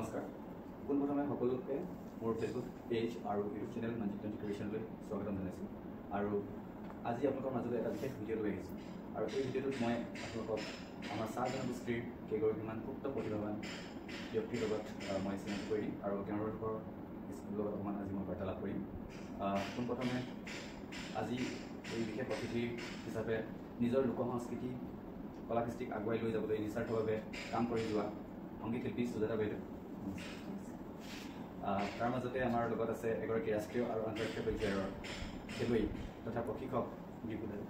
নমস্কাৰ পোনপ্ৰথমে সকলোকে মোৰ ফেচবুক পেজ আৰু ইউটিউব চেনেল মানচিত্ৰণ ক্ৰিয়েশ্যনলৈ স্বাগতম জনাইছোঁ আৰু আজি আপোনালোকৰ মাজলৈ এটা বিশেষ ভিডিঅ' লৈ আহিছোঁ আৰু এই ভিডিঅ'টোত মই আপোনালোকক আমাৰ চাহ জনগোষ্ঠীৰ কেইগৰাকীমান সুপ্ত প্ৰতিভাৱান ব্যক্তিৰ লগত মই চিনাকি কৰি দিম আৰু তেওঁলোকৰ স্কুলৰ লগত অকণমান আজি মই বাৰ্তালাপ কৰিম পোনপ্ৰথমে আজি এই বিশেষ অতিথি হিচাপে নিজৰ লোক সংস্কৃতি কলা কৃষ্টিক আগুৱাই লৈ যাবলৈ নিস্বাৰ্থভাৱে কাম কৰি যোৱা সংগীত শিল্পী সুজাতা বাইদেউ তাৰ মাজতে আমাৰ লগত আছে এগৰাকী ৰাষ্ট্ৰীয় আৰু আন্তঃৰাষ্ট্ৰীয় পৰ্যায়ৰ খেলুৱৈ তথা প্ৰশিক্ষক দীপু দাদা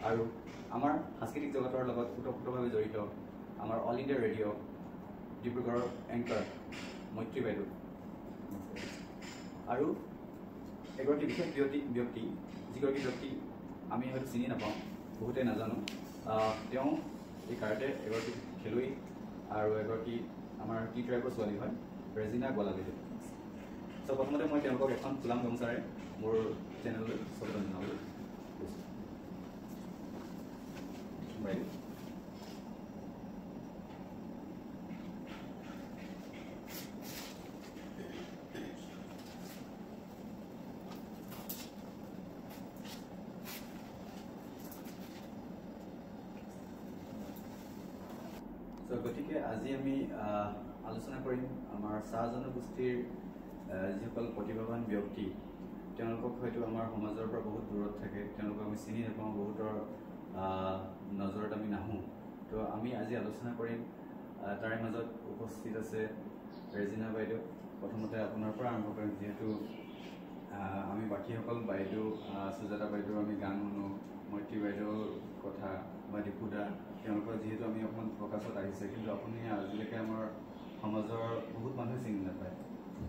আৰু আমাৰ সাংস্কৃতিক জগতৰ লগত ওতঃপ্ৰোতভাৱে জড়িত আমাৰ অল ইণ্ডিয়া ৰেডিঅ' ডিব্ৰুগড়ৰ এংকাৰ মৈত্ৰী বাইদেউ আৰু এগৰাকী বিশেষ ব্যক্তি যিগৰাকী ব্যক্তি আমি হয়তো চিনি নাপাওঁ বহুতে নাজানো তেওঁ এই কাৰাটে এগৰাকী খেলুৱৈ আৰু এগৰাকী আমাৰ টি ট্ৰাইবৰ ছোৱালী হয় ৰেজিনা গোৱালা বাইদেউ চ' প্ৰথমতে মই তেওঁলোকক এখন ফুলাম গামোচাৰে মোৰ চেনেললৈ স্বাগতম জনাবলৈ বাইদেউ গতিকে আজি আমি আলোচনা কৰিম আমাৰ চাহ জনগোষ্ঠীৰ যিসকল প্ৰতিভাৱান ব্যক্তি তেওঁলোকক হয়তো আমাৰ সমাজৰ পৰা বহুত দূৰত থাকে তেওঁলোকক আমি চিনি নাপাওঁ বহুতৰ নজৰত আমি নাহোঁ তো আমি আজি আলোচনা কৰিম তাৰে মাজত উপস্থিত আছে ৰেজিনা বাইদেউ প্ৰথমতে আপোনাৰ পৰা আৰম্ভ কৰিম যিহেতু আমি বাকীসকল বাইদেউ সুজাতা বাইদেউ আমি গান শুনো মৈত্ৰী বাইদেউৰ কথা বা দীপুদা তেওঁলোকৰ যিহেতু আমি অকণমান প্ৰকাশত আহিছে কিন্তু আপুনি আজিলৈকে আমাৰ সমাজৰ বহুত মানুহে চিনি নাপায়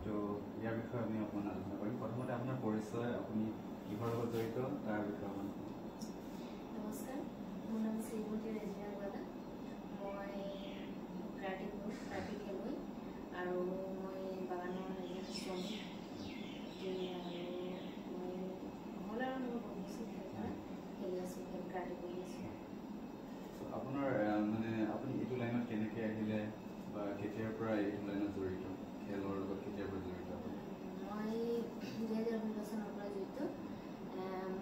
তো ইয়াৰ বিষয়ে আমি অকণমান আলোচনা কৰিম প্ৰথমতে আপোনাৰ পৰিচয় আপুনি কিহৰ লগত জড়িত তাৰ বিষয়ে অকণমান নমস্কাৰ মোৰ নাম শ্ৰীমতী ৰেজিনা গোৱালা মই কাৰাটে খেলুৱৈ আৰু মই বাগানৰ এজন শ্ৰমিক আৰু মই হ'ল আৰু মোৰ বহুত খেলি আছোঁ কাৰাটে কৰি আছোঁ আপোনাৰ মানে আপুনি এইটো লাইনত কেনেকৈ আহিলে বা কেতিয়াৰ পৰা এইটো লাইনত জড়িত খেলৰ লগত কেতিয়াৰ পৰা জড়িত মই 2016 চনৰ পৰা জড়িত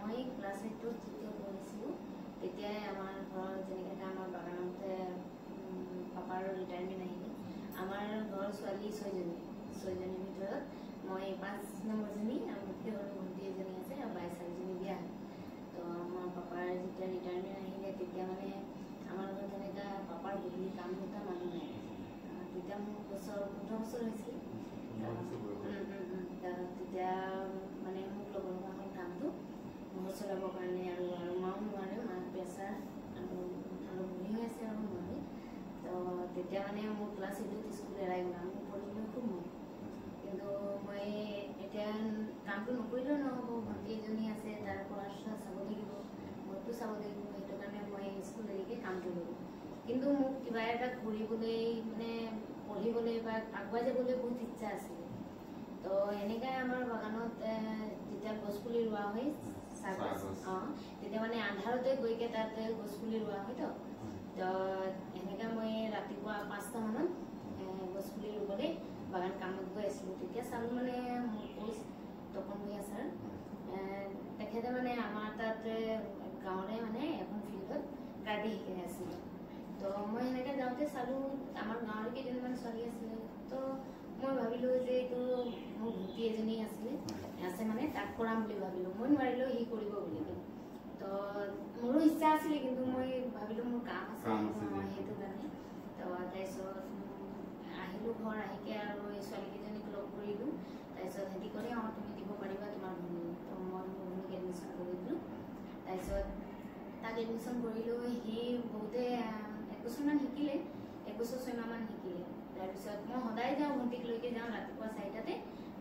মই ক্লাছ 8ত যেতিয়া পঢ়িছিলোঁ তেতিয়াই আমাৰ ঘৰৰ যেনেকৈ আমাৰ বাগানতে পাপাৰ ৰিটায়াৰমেণ্ট আহিলে আমাৰ ঘৰৰ ছোৱালী 6জনীৰ ভিতৰত মই 5 নম্বৰজনী আৰু মোতকৈ সৰু ভণ্টি এজনী আছে আৰু 22 বিয়া তো আমাৰ পাপাৰ যেতিয়া ৰিটায়াৰমেণ্ট আহিলে তেতিয়া মানে আমাৰ ঘৰত তেনেকুৱা পাপাৰ গধূলি কাম কৰা মানুহ নাই তেতিয়া মোৰ 15 বছৰ হৈছিল তেতিয়া মানে মোক ল'ব লগা হ'ল কামটো ঘৰ চলাবৰ কাৰণে আৰু মাও নোৱাৰে মাক প্ৰেছাৰ আৰু বুঢ়ী হৈ আছে আৰু নোৱাৰে তো তেতিয়া মানে মোৰ ক্লাছ 8ত স্কুল এৰাই গ'ল মোক পঢ়িবলৈ খুব মন কিন্তু মই এতিয়া কামটো নকৰিলেও নহ'ব ভণ্টি এজনী আছে তাৰ পঢ়া চাব লাগিব মইতো চাব লাগিব সেইটো কাৰণে মই স্কুল এৰিকে কামটো ল'লোঁ কিন্তু মোক কিবা এটা কৰিবলৈ মানে পঢ়িবলৈ বা আগুৱাই যাবলৈ বহুত ইচ্ছা আছিলে তো এনেকৈ আমাৰ বাগানত যেতিয়া গছপুলি ৰোৱা হয় চাহগছ তেতিয়া মানে আন্ধাৰতে গৈকে তাত গছপুলি ৰোৱা হয় তো এনেকৈ মই ৰাতিপুৱা 5টা মানত গছপুলি ৰুবলৈ বাগান কামত গৈ আছিলোঁ তেতিয়া চালোঁ মানে মোৰ কোচ তপন ভূঞা ছাৰ তেখেতে মানে আমাৰ তাত গাঁৱৰে মানে এখন ফিল্ডত কাৰাটে শিকাই আছিলে তো মই সেনেকৈ যাওঁতে চালোঁ আমাৰ গাঁৱৰ কেইজনমান ছোৱালী আছিলে তো মই ভাবিলোঁ যে এইটো মোৰ ভণ্টি এজনী আছে মানে তাক কৰাম বুলি ভাবিলোঁ মই নোৱাৰিলেও সি কৰিব বুলি তো মোৰো ইচ্ছা আছিলে কিন্তু মই ভাবিলোঁ মোৰ কাম আছে সেইটো কাৰণে তো তাৰপিছত আহিলোঁ ঘৰ আহিকে আৰু এই ছোৱালীকেইজনীক লগ কৰিলোঁ তাৰপিছত সিহঁতি ক'লে তুমি দিব পাৰিবা তোমাৰ ভনী তো মই মোৰ ভনীক এডমিশ্যন কৰি দিলোঁ তাৰপিছত তাক এডমিশ্যন কৰিলোঁ সি বহুতে 1 বছৰমান শিকিলে 1 বছৰ 6 মাহমান শিকিলে তাৰপিছত মই সদায় যাওঁ ভণ্টিক লৈকে যাওঁ ৰাতিপুৱা 4টাতে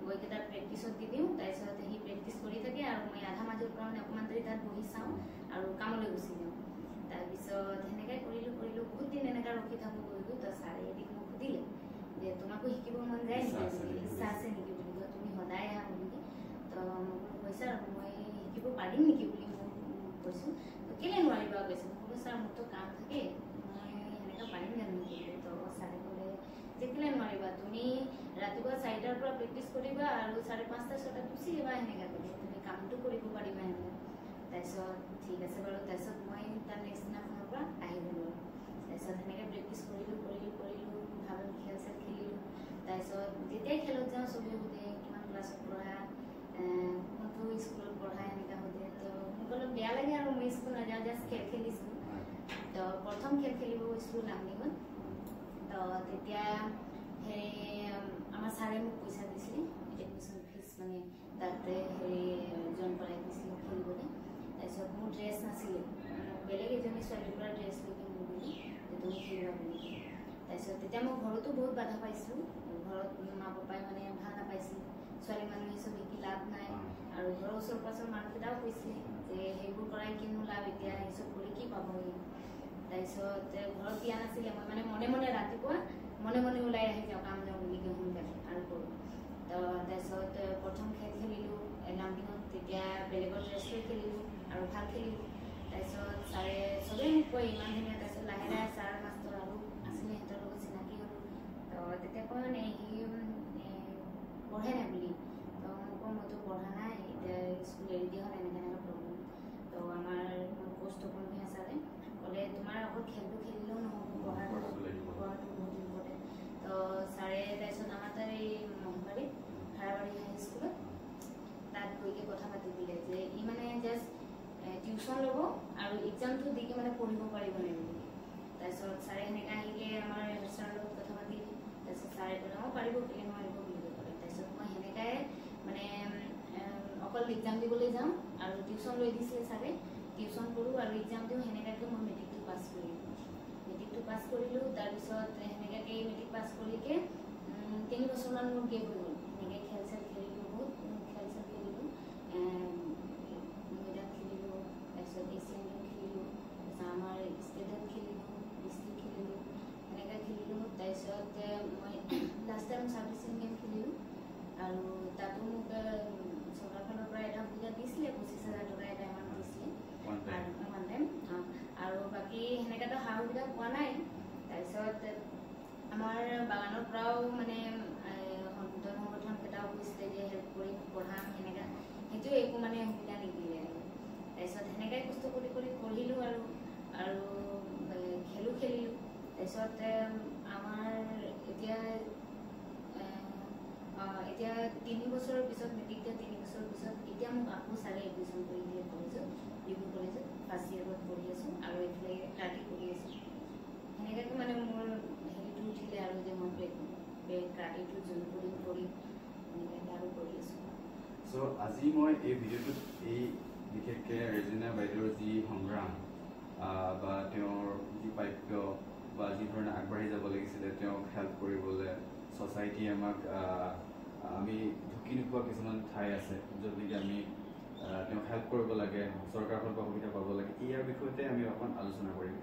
গৈকে তাত প্ৰেক্টিছত দি দিওঁ তাৰপিছত সি প্ৰেক্টিচ কৰি থাকে আৰু মই আধা মাজৰ পৰা মানে অকণমান দেৰি তাত বহি চাওঁ আৰু কামলৈ গুচি যাওঁ তাৰপিছত সেনেকৈ কৰিলোঁ বহুত দিন এনেকৈ ৰখি থাকোঁ কৰিলোঁ তো ছাৰে এদিন মোক সুধিলে যে তোমাকো শিকিব মন যায় নেকি ইচ্ছা আছে নেকি বুলি কয় তুমি সদায় আহা বুলি তো মোক কৈছে আৰু মই শিকিব পাৰিম নেকি বুলি মোক কৈছোঁ তো কেলৈ নোৱাৰিবা কৈছে মই ছাৰ মোৰতো কাম থাকে মই সেনেকৈ পাৰিম জানো নেকি তো ছাৰে ক'লে যে কেলৈ ৰাতিপুৱা 4টাৰ পৰা প্ৰেক্টিছ কৰিবা আৰু 5:30 6টাত গুচি যাবা এনেকৈ ক'লে তুমি কামটো কৰিব পাৰিবা এনেকৈ তাৰপিছত ঠিক আছে বাৰু তাৰপিছত মই তাৰ নেক্সট দিনাখনৰ পৰা আহি গ'লোঁ তাৰপিছত সেনেকৈ প্ৰেক্টিছ কৰিলোঁ ভাল খেল চেল খেলিলোঁ তাৰপিছত যেতিয়াই খেলত যাওঁ চবেই সোধে কিমান ক্লাছত পঢ়া কোনটো স্কুলত পঢ়া এনেকুৱা সোধে তো মোক অলপ বেয়া লাগে আৰু মই স্কুল নাযাওঁ জাষ্ট খেল খেলিছোঁ তো প্ৰথম খেল খেলিব গৈছিলোঁ লামডিঙত তো তেতিয়া হেৰি আমাৰ ছাৰে মোক পইচা দিছিলে এডমিশ্যন ফিজ মানে তাতে হেৰি জইন কৰাই দিছিলে খেলিবলৈ তাৰপিছত মোৰ ড্ৰেছ নাছিলে বেলেগ এজনী ছোৱালীৰ পৰা ড্ৰেছ লৈ কিনে বুলি তুমি খেলিবা বুলি তাৰপিছত তেতিয়া মই ঘৰতো বহুত বাধা পাইছিলোঁ ঘৰত মা পাপাই মানে ভাল নাপাইছিল ছোৱালী মানুহে চব শিকি লাভ নাই আৰু ঘৰৰ ওচৰ পাছৰ মানুহকেইটাও কৈছিলে যে সেইবোৰ কৰাই কিনো লাভ এতিয়া এইচব কৰি কি পাব তাৰপিছত ঘৰত দিয়া নাছিলে মই মানে মনে মনে ৰাতিপুৱা মনে মনে ওলাই আহি যাওঁ কাম যাওঁ বুলি সোনকালে আৰু কৰোঁ তো তাৰপিছত প্ৰথম খেল খেলিলোঁ লামডিঙত তেতিয়া বেলেগৰ ড্ৰেছ লৈ খেলিলোঁ আৰু ভাল খেলিলোঁ তাৰপিছত ছাৰে চবেই মোক কয় ইমান ধুনীয়া তাৰপিছত লাহে লাহে ছাৰ মাষ্টৰ আৰু আছিলে সিহঁতৰ লগত চিনাকি হ'লোঁ তো তেতিয়া কয় মানে সি পঢ়ে নাই বুলি তো মোক কয় মইতো পঢ়া নাই এতিয়া স্কুল এৰি দিয়া হ'ল এনেকৈ প্ৰব্লেম তো আমাৰ কষ্ট বন্ধুহে ছাৰে ক'লে তোমাৰ অকল খেলটো খেলিলেও নহ'ব পঢ়াটো বহুত ইম্পৰ্টেণ্ট তো ছাৰে তাৰপিছত আমাৰ তাৰ এই মহবাৰী খাৰাবাৰী হাই স্কুলত তাত গৈকে কথা পাতি দিলে যে ই মানে জাষ্ট টিউশ্যন ল'ব আৰু এক্সামটো দিকে মানে পঢ়িব পাৰিব নাই বুলি তাৰপিছত ছাৰে সেনেকৈ আহিলে আমাৰ ছাৰৰ লগত কথা পাতিলে তাৰপিছত ছাৰে ক'লে অঁ পাৰিব কেলৈ নোৱাৰিব বুলি ক'লে তাৰপিছত মই সেনেকাই মানে অকল এক্সাম দিবলৈ যাওঁ আৰু টিউশ্যন লৈ দিছিলে ছাৰে টিউশ্যন কৰোঁ আৰু এক্সাম দিওঁ সেনেকুৱাকৈ মই মেট্ৰিকটো পাছ কৰিলোঁ তাৰপিছত সেনেকুৱাকৈ মেট্ৰিক পাছ কৰিকে 3 বছৰমান মোৰ গেপ হৈ গ'ল সেনেকৈ খেল চেল খেলিলোঁ বহুত খেল চেল খেলিলোঁ মৈদাম খেলিলোঁ তাৰপিছত এছিয়ান গেম খেলিলোঁ তাৰপিছত আমাৰ ষ্টেটত খেলিলোঁ ডিষ্ট্ৰিক্ট খেলিলোঁ সেনেকৈ খেলিলোঁ তাৰপিছত মই লাষ্ট টাইম চাব এছিয়ান গেম খেলিলোঁ আৰু তাতো মোক চৰকাৰৰ ফালৰ পৰা এটা সুবিধা দিছিলে 25,000 টকা এটা এমাউণ্ট দিছিলে ওৱান টাইম আৰু বাকী সেনেকুৱাতো সা সুবিধা পোৱা নাই তাৰপিছত আমাৰ বাগানৰ পৰাও মানে সংগঠন কেইটাও কৈছিলে যে হেল্প কৰি পঢ়াম সেনেকুৱা সেইটো একো মানে সুবিধা নিদিলে আৰু তাৰপিছত সেনেকৈ কষ্ট কৰি পঢ়িলোঁ আৰু খেলিলোঁ তাৰপিছত আমাৰ এতিয়া 3 বছৰৰ পিছত মেট্ৰিক দিয়া 3 বছৰৰ পিছত এতিয়া মোক আকৌ ছাৰে এডমিশ্যন কৰি দিলে কলেজত ডিব্ৰু কলেজত ফাৰ্ষ্ট ইয়েৰত পঢ়ি আছোঁ আৰু এইফালে কাৰ্টি কৰি আছোঁ সেনেকুৱাকৈ মানে মোৰ হেৰিটো উঠিলে আৰু যে মই কাৰ্টিটো জইন কৰিম এনেকৈ আৰু কৰি আছোঁ চ' আজি মই এই ভিডিঅ'টোত এই বিশেষকৈ ৰেজিনা বাইদেউৰ যি সংগ্ৰাম বা তেওঁৰ যি প্ৰাপ্য বা যি ধৰণে আগবাঢ়ি যাব লাগিছিলে তেওঁক হেল্প কৰিবলৈ ছ'চাইটিয়ে আমাক আমি ঢুকি নোপোৱা কিছুমান ঠাই আছে য'ত নেকি আমি তেওঁক হেল্প কৰিব লাগে চৰকাৰৰ ফালৰ পৰা সুবিধা পাব লাগে ইয়াৰ বিষয়তে আমি অকণমান আলোচনা কৰিম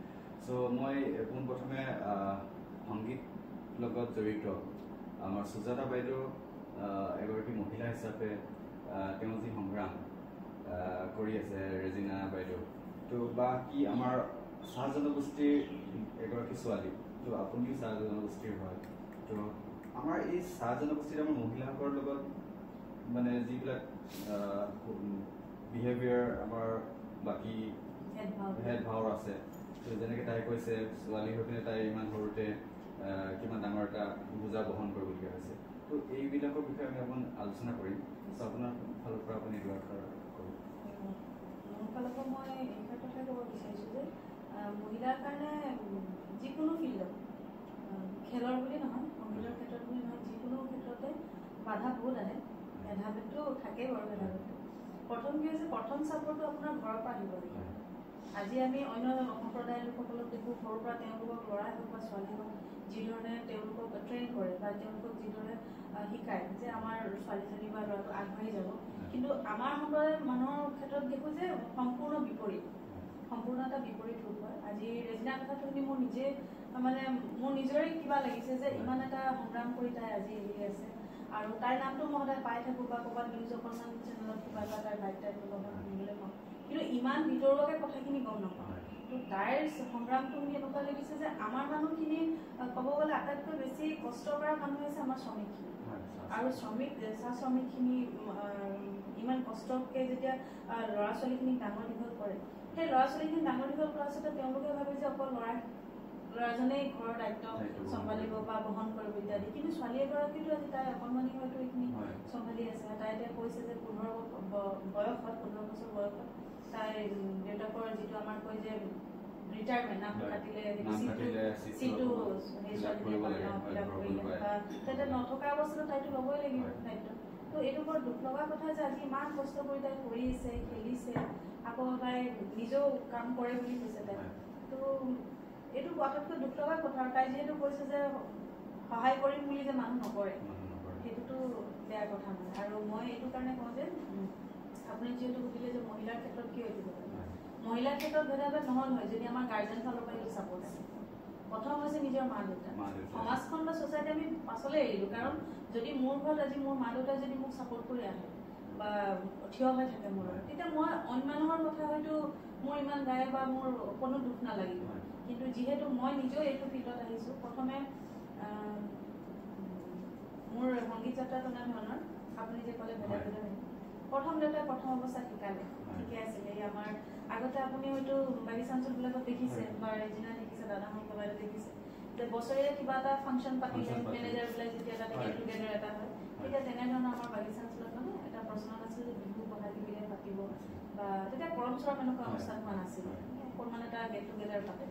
চ' মই পোনপ্ৰথমে সংগীত লগত জড়িত আমাৰ সুজাতা বাইদেউ এগৰাকী মহিলা হিচাপে তেওঁ যি সংগ্ৰাম কৰি আছে ৰেজিনা বাইদেউ তো বা কি আমাৰ চাহ জনগোষ্ঠীৰ এগৰাকী ছোৱালী তো আপুনিও চাহ জনগোষ্ঠীৰ হয় তো আমাৰ এই চাহ জনগোষ্ঠীৰ আমাৰ মহিলাসকলৰ লগত মানে যিবিলাক বিহেভিয়াৰ আমাৰ বাকী ভেদভাৱ আছে তো যেনেকৈ তাই কৈছে ছোৱালী হৈ পিনে তাই ইমান সৰুতে কিমান ডাঙৰ এটা বোজা বহন কৰিবলগীয়া হৈছে তো এইবিলাকৰ বিষয়ে আমি অকণমান আলোচনা কৰিম তো আপোনাৰ ফালৰ পৰা আপুনি দুআষাৰ কওক মোৰ ফালৰ পৰা মই এই কথাই ক'ব বিচাৰিছোঁ যে মহিলাৰ কাৰণে যিকোনো ফিল্ডত খেলৰ বুলি নহয় সংগীতৰ ক্ষেত্ৰত বুলি নহয় যিকোনো ক্ষেত্ৰতে বাধা বহুত আহে ভেদাভেদটো থাকেই বাৰু ভেদাভেদটো প্ৰথম কি হৈছে প্ৰথম চাপৰ্টটো আপোনাৰ ঘৰৰ পৰা আহিব লাগিব আজি আমি অন্য সম্প্ৰদায়ৰ লোকসকলক দেখোঁ সৰুৰ পৰা তেওঁলোকক ল'ৰাই হওক বা ছোৱালী হওক যিধৰণে তেওঁলোকক ট্ৰেইন কৰে বা তেওঁলোকক যিদৰে শিকায় যে আমাৰ ছোৱালীজনী বা ল'ৰাটো আগবাঢ়ি যাব কিন্তু আমাৰ সম্প্ৰদায়ৰ মানুহৰ ক্ষেত্ৰত দেখোঁ যে সম্পূৰ্ণ এটা বিপৰীত ৰূপ হয় আজি ৰেজিনাৰ কথাটো শুনি মোৰ নিজে মানে মোৰ নিজৰে কিবা লাগিছে যে ইমান এটা সংগ্ৰাম কৰি তাই আজি এৰি আছে আৰু তাইৰ নামটো মই সদায় পাই থাকোঁ বা ক'ৰবাত নিউজ অকণমান চেনেলত কিবা বা তাইৰ বাইক টাইপ লগত শুনিবলৈ পাওঁ কিন্তু ইমান ভিতৰুৱাকৈ কথাখিনি গম নাপাওঁ তো তাইৰ সংগ্ৰামটো শুনি এনেকুৱা লাগিছে যে আমাৰ মানুহখিনি ক'ব গ'লে আটাইতকৈ বেছি কষ্ট কৰা মানুহ হৈছে আমাৰ শ্ৰমিকখিনি আৰু চাহ শ্ৰমিকখিনি ইমান কষ্টকৈ যেতিয়া ল'ৰা ছোৱালীখিনিক ডাঙৰ দীঘল কৰে সেই ল'ৰা ছোৱালীখিনি ডাঙৰ দীঘল কৰাৰ পিছতে তেওঁলোকে ভাবে যে অকল ল'ৰাজনেই ঘৰৰ দায়িত্ব চম্ভালিব বা বহন কৰিব ইত্যাদি কিন্তু ছোৱালী এগৰাকীতো আজি তাই অকণমানি হয়তো এইখিনি চম্ভালি আছে তাই এতিয়া কৈছে যে 15 বছৰ বয়সত তাই দেউতাকৰ যিটো আমাৰ কয় যে ৰিটায়াৰমেণ্ট নাম কাটিলে চিটো সেই ছোৱালীজনীয়ে নথকা অৱস্থাত তাইতো ল'বই লাগিব দায়িত্ব তো এইটো বৰ দুখ লগা কথা যে আজি ইমান কষ্ট কৰি তাই কৰি আছে খেলিছে আকৌ তাই নিজেও কাম কৰে বুলি কৈছে তাই তো এইটো আটাইতকৈ দুখ লগা কথা তাই যিহেতু কৈছে যে সহায় কৰিম বুলি যে মানুহ নকৰে সেইটোতো বেয়া কথা নহয় আৰু মই এইটো কাৰণে কওঁ যে আপুনি যিহেতু সুধিলে যে মহিলাৰ ক্ষেত্ৰত কি এইটো মহিলাৰ ক্ষেত্ৰত ভেদাভেদ নহ'ল হয় যদি আমাৰ গাৰ্জেন ফালৰ পৰা এইটো ছাপৰ্ট আছে প্ৰথম হৈছে নিজৰ মা দেউতা সমাজখন বা ছ'চাইটি আমি পাছলৈ এৰিলোঁ কাৰণ যদি মোৰ ঘৰত আজি মোৰ মা দেউতাই যদি মোক ছাপৰ্ট কৰি আহে বা থিয় হৈ থাকে মোৰ তেতিয়া মই অইন মানুহৰ কথা হয়তো মোৰ ইমান গায়ে বা মোৰ কোনো দুখ নালাগিব কিন্তু যিহেতু মই নিজেও এইটো ফিল্ডত আহিছোঁ প্ৰথমে মোৰ সংগীত যাত্ৰা তেনেধৰণৰ আপুনি যে ক'লে ভেদাভেদ প্ৰথম দেউতাই প্ৰথম অৱস্থাত শিকালে ঠিকে আছিলে এই আমাৰ আগতে আপুনি হয়তো বাগিচাঞ্চলবিলাকত দেখিছে বা ৰেজিনা দেখিছে দাদাহঁত ক'বাত দেখিছে যে বছৰীয়া কিবা এটা ফাংচন পাতিলে মেনেজাৰবিলাক যেতিয়া এটা গেট টুগেডাৰ এটা হয় তেতিয়া তেনেধৰণৰ আমাৰ বাগিচাঞ্চলত মানে এটা প্ৰশ্ন আছিল যে বিহু বহাগী বিহুৱে পাতিব বা তেতিয়া পৰম্পৰা এনেকুৱা অনুষ্ঠান হোৱা নাছিলে অকণমান এটা গেট টুগেডাৰ পাতে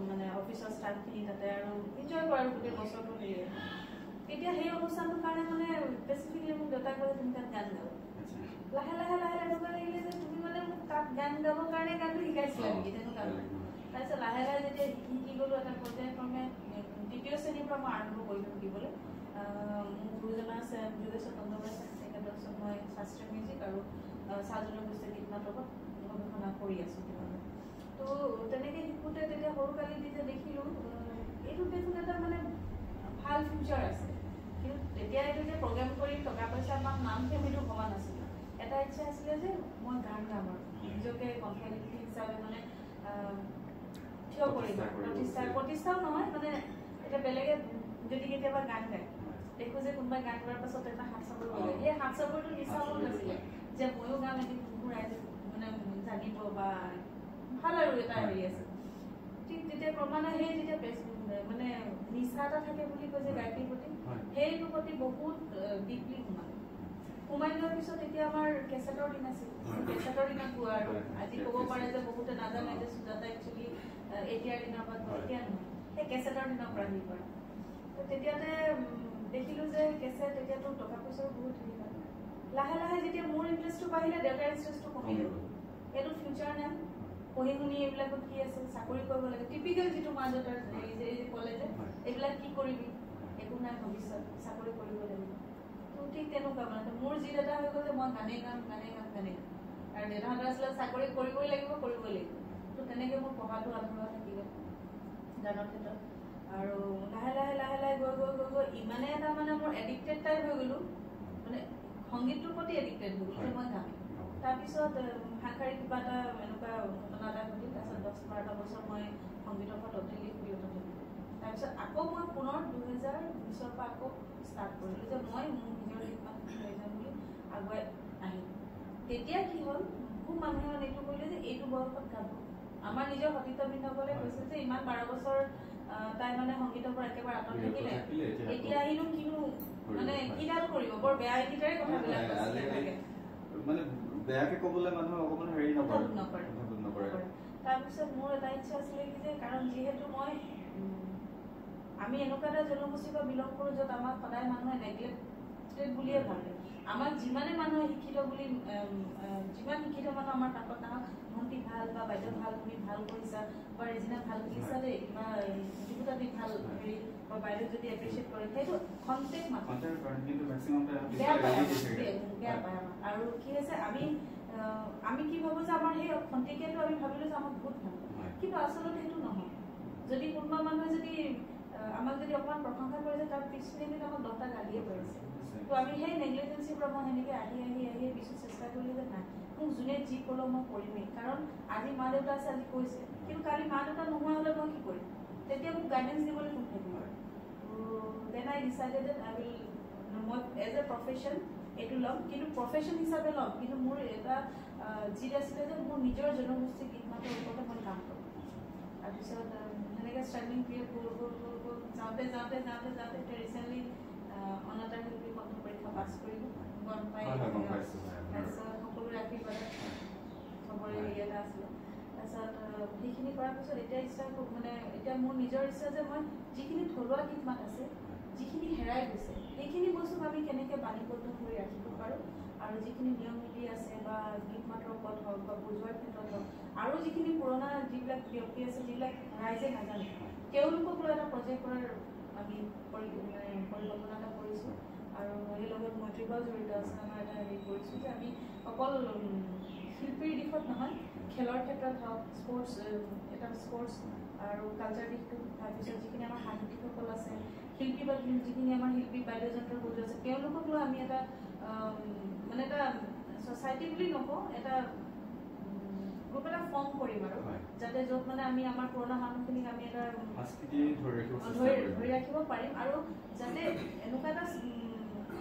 মানে অফিচৰ ষ্টাফখিনি তাতে আৰু এনজয় কৰে আৰু গোটেই বছৰটো হেৰি এতিয়া সেই অনুষ্ঠানটোৰ কাৰণে মানে স্পেচিফিকলি মোক দেউতাই ক'লে তুমি তাত গান গাব লাহে লাহে লাহে এনেকুৱা লাগিলে যে তুমি মানে মোক তাত গান গাবৰ কাৰণে গানটো শিকাইছিলা নেকি তেনেকুৱা তাৰপিছত লাহে লাহে যেতিয়া শিকি গ'লো এটা পৰ্যায়ক্ৰমে দ্বিতীয় শ্ৰেণীৰ পৰা মই আৰম্ভ কৰিলোঁ শিকিবলৈ মোৰ গুৰুজনা আছে যোগেশ্বৰ চন্দ্ৰবাই তেখেতৰ ওচৰত মই শাস্ত্ৰীয় মিউজিক আৰু চাহ জনগোষ্ঠীয় গীত নাটকত গৱেষণা কৰি আছোঁ তো তেনেকৈ শিকোঁতে তেতিয়া সৰুকালি যেতিয়া দেখিলোঁ এইটো দেখোন এটা মানে ভাল ফিউচাৰ আছে কিন্তু তেতিয়া এইটো যে প্ৰগ্ৰেম কৰি টকা পইচা পাম নাম ফেমিলিটো ভবা নাছিলোঁ এটা ইচ্ছা আছিলে যে মই গান গাম আৰু নিজকে কণ্ঠশিল্পী হিচাপে মানে থিয় কৰিম প্ৰতিষ্ঠাও নহয় মানে এতিয়া বেলেগে যদি কেতিয়াবা গান গায় দেখোঁ যে কোনোবাই গান গোৱাৰ পাছত এটা হাত চাপৰি গ'লে সেই হাত চাপৰিটো নিচা মন নাছিলে যে ময়ো গাম এদিন মোৰ ৰাইজে মানে জানিব বা ভাল আৰু এটা হেৰি আছে ঠিক তেতিয়া ক্ৰমান্বয়ে সেই যেতিয়া মানে নিচা এটা থাকে বুলি কয় যে গায়কীৰ প্ৰতি সেইটোৰ প্ৰতি বহুত ডিপলি সোমাই যোৱাৰ পিছত এতিয়া আমাৰ কেছেটৰ দিন আছিল কেছেটৰ দিনত গোৱা আৰু আজি ক'ব পাৰে যে বহুতে নাজানে যে সুজাতা একচুৱেলি এতিয়াৰ দিনৰ পৰা এতিয়া নহয় সেই কেছেটৰ দিনৰ পৰা হেৰি কৰা তো তেতিয়াতে দেখিলোঁ যে কেছেট তেতিয়াতো টকা পইচাৰো বহুত হেৰি হয় লাহে লাহে যেতিয়া মোৰ ইণ্টাৰেষ্টটো বাঢ়িলে দেউতাৰ ইণ্টাৰেষ্টটো কমিলে এইটো ফিউচাৰ নাই পঢ়ি শুনি এইবিলাকত কি আছে চাকৰি কৰিব লাগে টিপিকেল যিটো মা দেউতাৰ যে ক'লে যে এইবিলাক কি কৰিবি একো নাই ভৱিষ্যত চাকৰি কৰিব লাগিব তো ঠিক তেনেকুৱা মানে মোৰ যি এটা হৈ গ'ল যে মই গানেই গাম আৰু দেউতাহঁতৰ আছিলে চাকৰি কৰিবই লাগিব তো তেনেকৈ মোৰ পঢ়াটো আধৰুৱা থাকি গ'ল গানৰ ক্ষেত্ৰত আৰু লাহে লাহে গৈ ইমানে এটা মানে মোৰ এডিক্টেড টাইপ হৈ গ'লোঁ মানে সংগীতটোৰ প্ৰতি এডিক্টেড হৈ গ'লোঁ যে মই গামেই তাৰপিছত সাংসাৰিক কিবা এটা এনেকুৱা ঘটনা এটা ঘটিল তাৰপিছত 10-12 বছৰ মই সংগীতৰ পৰা ট'টেলি বিৰত থাকিলোঁ তাৰপিছত আকৌ মই পুনৰ 2020 পৰা আকৌ ষ্টাৰ্ট কৰিলোঁ যে মই মোৰ নিজৰ শিক্ষণ লৈ যাম বুলি আগুৱাই আহিলোঁ তেতিয়া কি হ'ল খুব মানুহে মানে এইটো কৰিলে যে এইটো বয়সত গাব আমাৰ নিজৰ সতীৰ্থবৃন্দসকলে কৈছিল যে ইমান 12 বছৰ তাই মানে সংগীতৰ পৰা একেবাৰে আঁতৰত থাকিলে এতিয়া আহিনো কিনো মানে কিডাল কৰিব বৰ বেয়া এইকেইটাৰে কথাবিলাক মানে বেয়াকে ক'বলৈ মানুহে অকণমান হেৰি নকৰে তাৰপিছত মোৰ এটা ইচ্ছা আছিলে কি যে কাৰণ যিহেতু মই আমি এনেকুৱা এটা জনগোষ্ঠীৰ পৰা বিলং কৰোঁ য'ত আমাক সদায় মানুহে নেগলেক্টেড বুলিয়ে ভাবে আমাক যিমানে মানুহে শিক্ষিত বুলি যিমান শিক্ষিত মানুহ আমাৰ কাষত নাহক ভণ্টি ভাল বা বাইদেউ ভাল তুমি ভাল কৰিছা বা ৰেজিনা ভাল কৰিছা দেই বা জীবুতাদি ভাল হেৰি বা বাইদেউ যদি এপ্ৰিচিয়েট কৰে সেইটো খন্তেক বেয়া পায় আৰু কি হৈছে আমি কি ভাবোঁ যে আমাৰ সেই খন্তেকীয়াটো আমি ভাবিলোঁ যে আমাক বহুত ভাল কিন্তু আচলতে সেইটো নহয় যদি কোনোবা মানুহে যদি আমাক যদি অকণমান প্ৰশংসা কৰিছে তাৰ পিছপিনে কিন্তু আমাক 10টা গালিয়ে পাৰিছে তো আমি সেই নেগলিজেঞ্চিৰ পৰা মই সেনেকৈ আহি পিছত চেষ্টা কৰিলোঁ যে নাই মোক যোনে যি ক'লেও মই কৰিমেই কাৰণ আজি মা দেউতা আছে আজি কৈছে কিন্তু কালি মা দেউতা নোহোৱা হ'লে মই কি কৰিম তেতিয়া মোক গাইডেন্স দিবলৈ কোন থাকিব then I decided that I will মই এজ এ প্ৰফেশ্যন এইটো ল'ম কিন্তু প্ৰফেশ্যন হিচাপে ল'ম কিন্তু মোৰ এটা জিদ আছিলে যে মোৰ নিজৰ জনগোষ্ঠী গীত মাতৰ ওপৰতে মই কাম কৰোঁ তাৰপিছত সেনেকৈ ষ্ট্ৰাগলিং পিৰিয়ড গ'ল যাওঁতে এতিয়া ৰিচেণ্টলি অনাতা শিল্পী কণ্ঠ পৰীক্ষা পাছ কৰিলোঁ গম পাই তাৰপিছত সকলোৰে আশীৰ্বাদ চবৰে হেৰি এটা আছিলে তাৰপিছত সেইখিনি কৰাৰ পিছত এতিয়া ইচ্ছা মানে এতিয়া মোৰ নিজৰ ইচ্ছা যে মই যিখিনি থলুৱা গীত মাত আছে যিখিনি হেৰাই গৈছে সেইখিনি বস্তুক আমি কেনেকৈ বাণীবদ্ধ কৰি ৰাখিব পাৰোঁ আৰু যিখিনি নিয়ম নীতি আছে বা গীত মাতৰ ওপৰত হওক বা বুজোৱাৰ ক্ষেত্ৰত হওক আৰু যিখিনি পুৰণা যিবিলাক ব্যক্তি আছে যিবিলাক ৰাইজে নাজানে তেওঁলোকক লৈ এটা প্ৰজেক্ট কৰাৰ আমি পৰিকল্পনা এটা কৰিছোঁ আৰু এই লগত মৈত্ৰীবাও জড়িত আছে আমাৰ এটা হেৰি কৰিছোঁ যে আমি অকল শিল্পীৰ দিশত নহয় খেলৰ ক্ষেত্ৰত হওক স্পৰ্টছ আৰু কালচাৰ দিশটো তাৰপিছত যিখিনি আমাৰ সাহিত্যিকসকল আছে শিল্পী বা যিখিনি আমাৰ শিল্পী বাদ্যযন্ত্ৰ বজোৱা আছে তেওঁলোকক লৈ আমি এটা মানে এটা ছ'চাইটি বুলি নকওঁ এটা গ্ৰুপ এটা ফৰ্ম কৰিম আৰু যাতে য'ত মানে আমি আমাৰ পুৰণা মানুহখিনিক আমি এটা ধৰি ৰাখিব পাৰিম আৰু যাতে এনেকুৱা এটা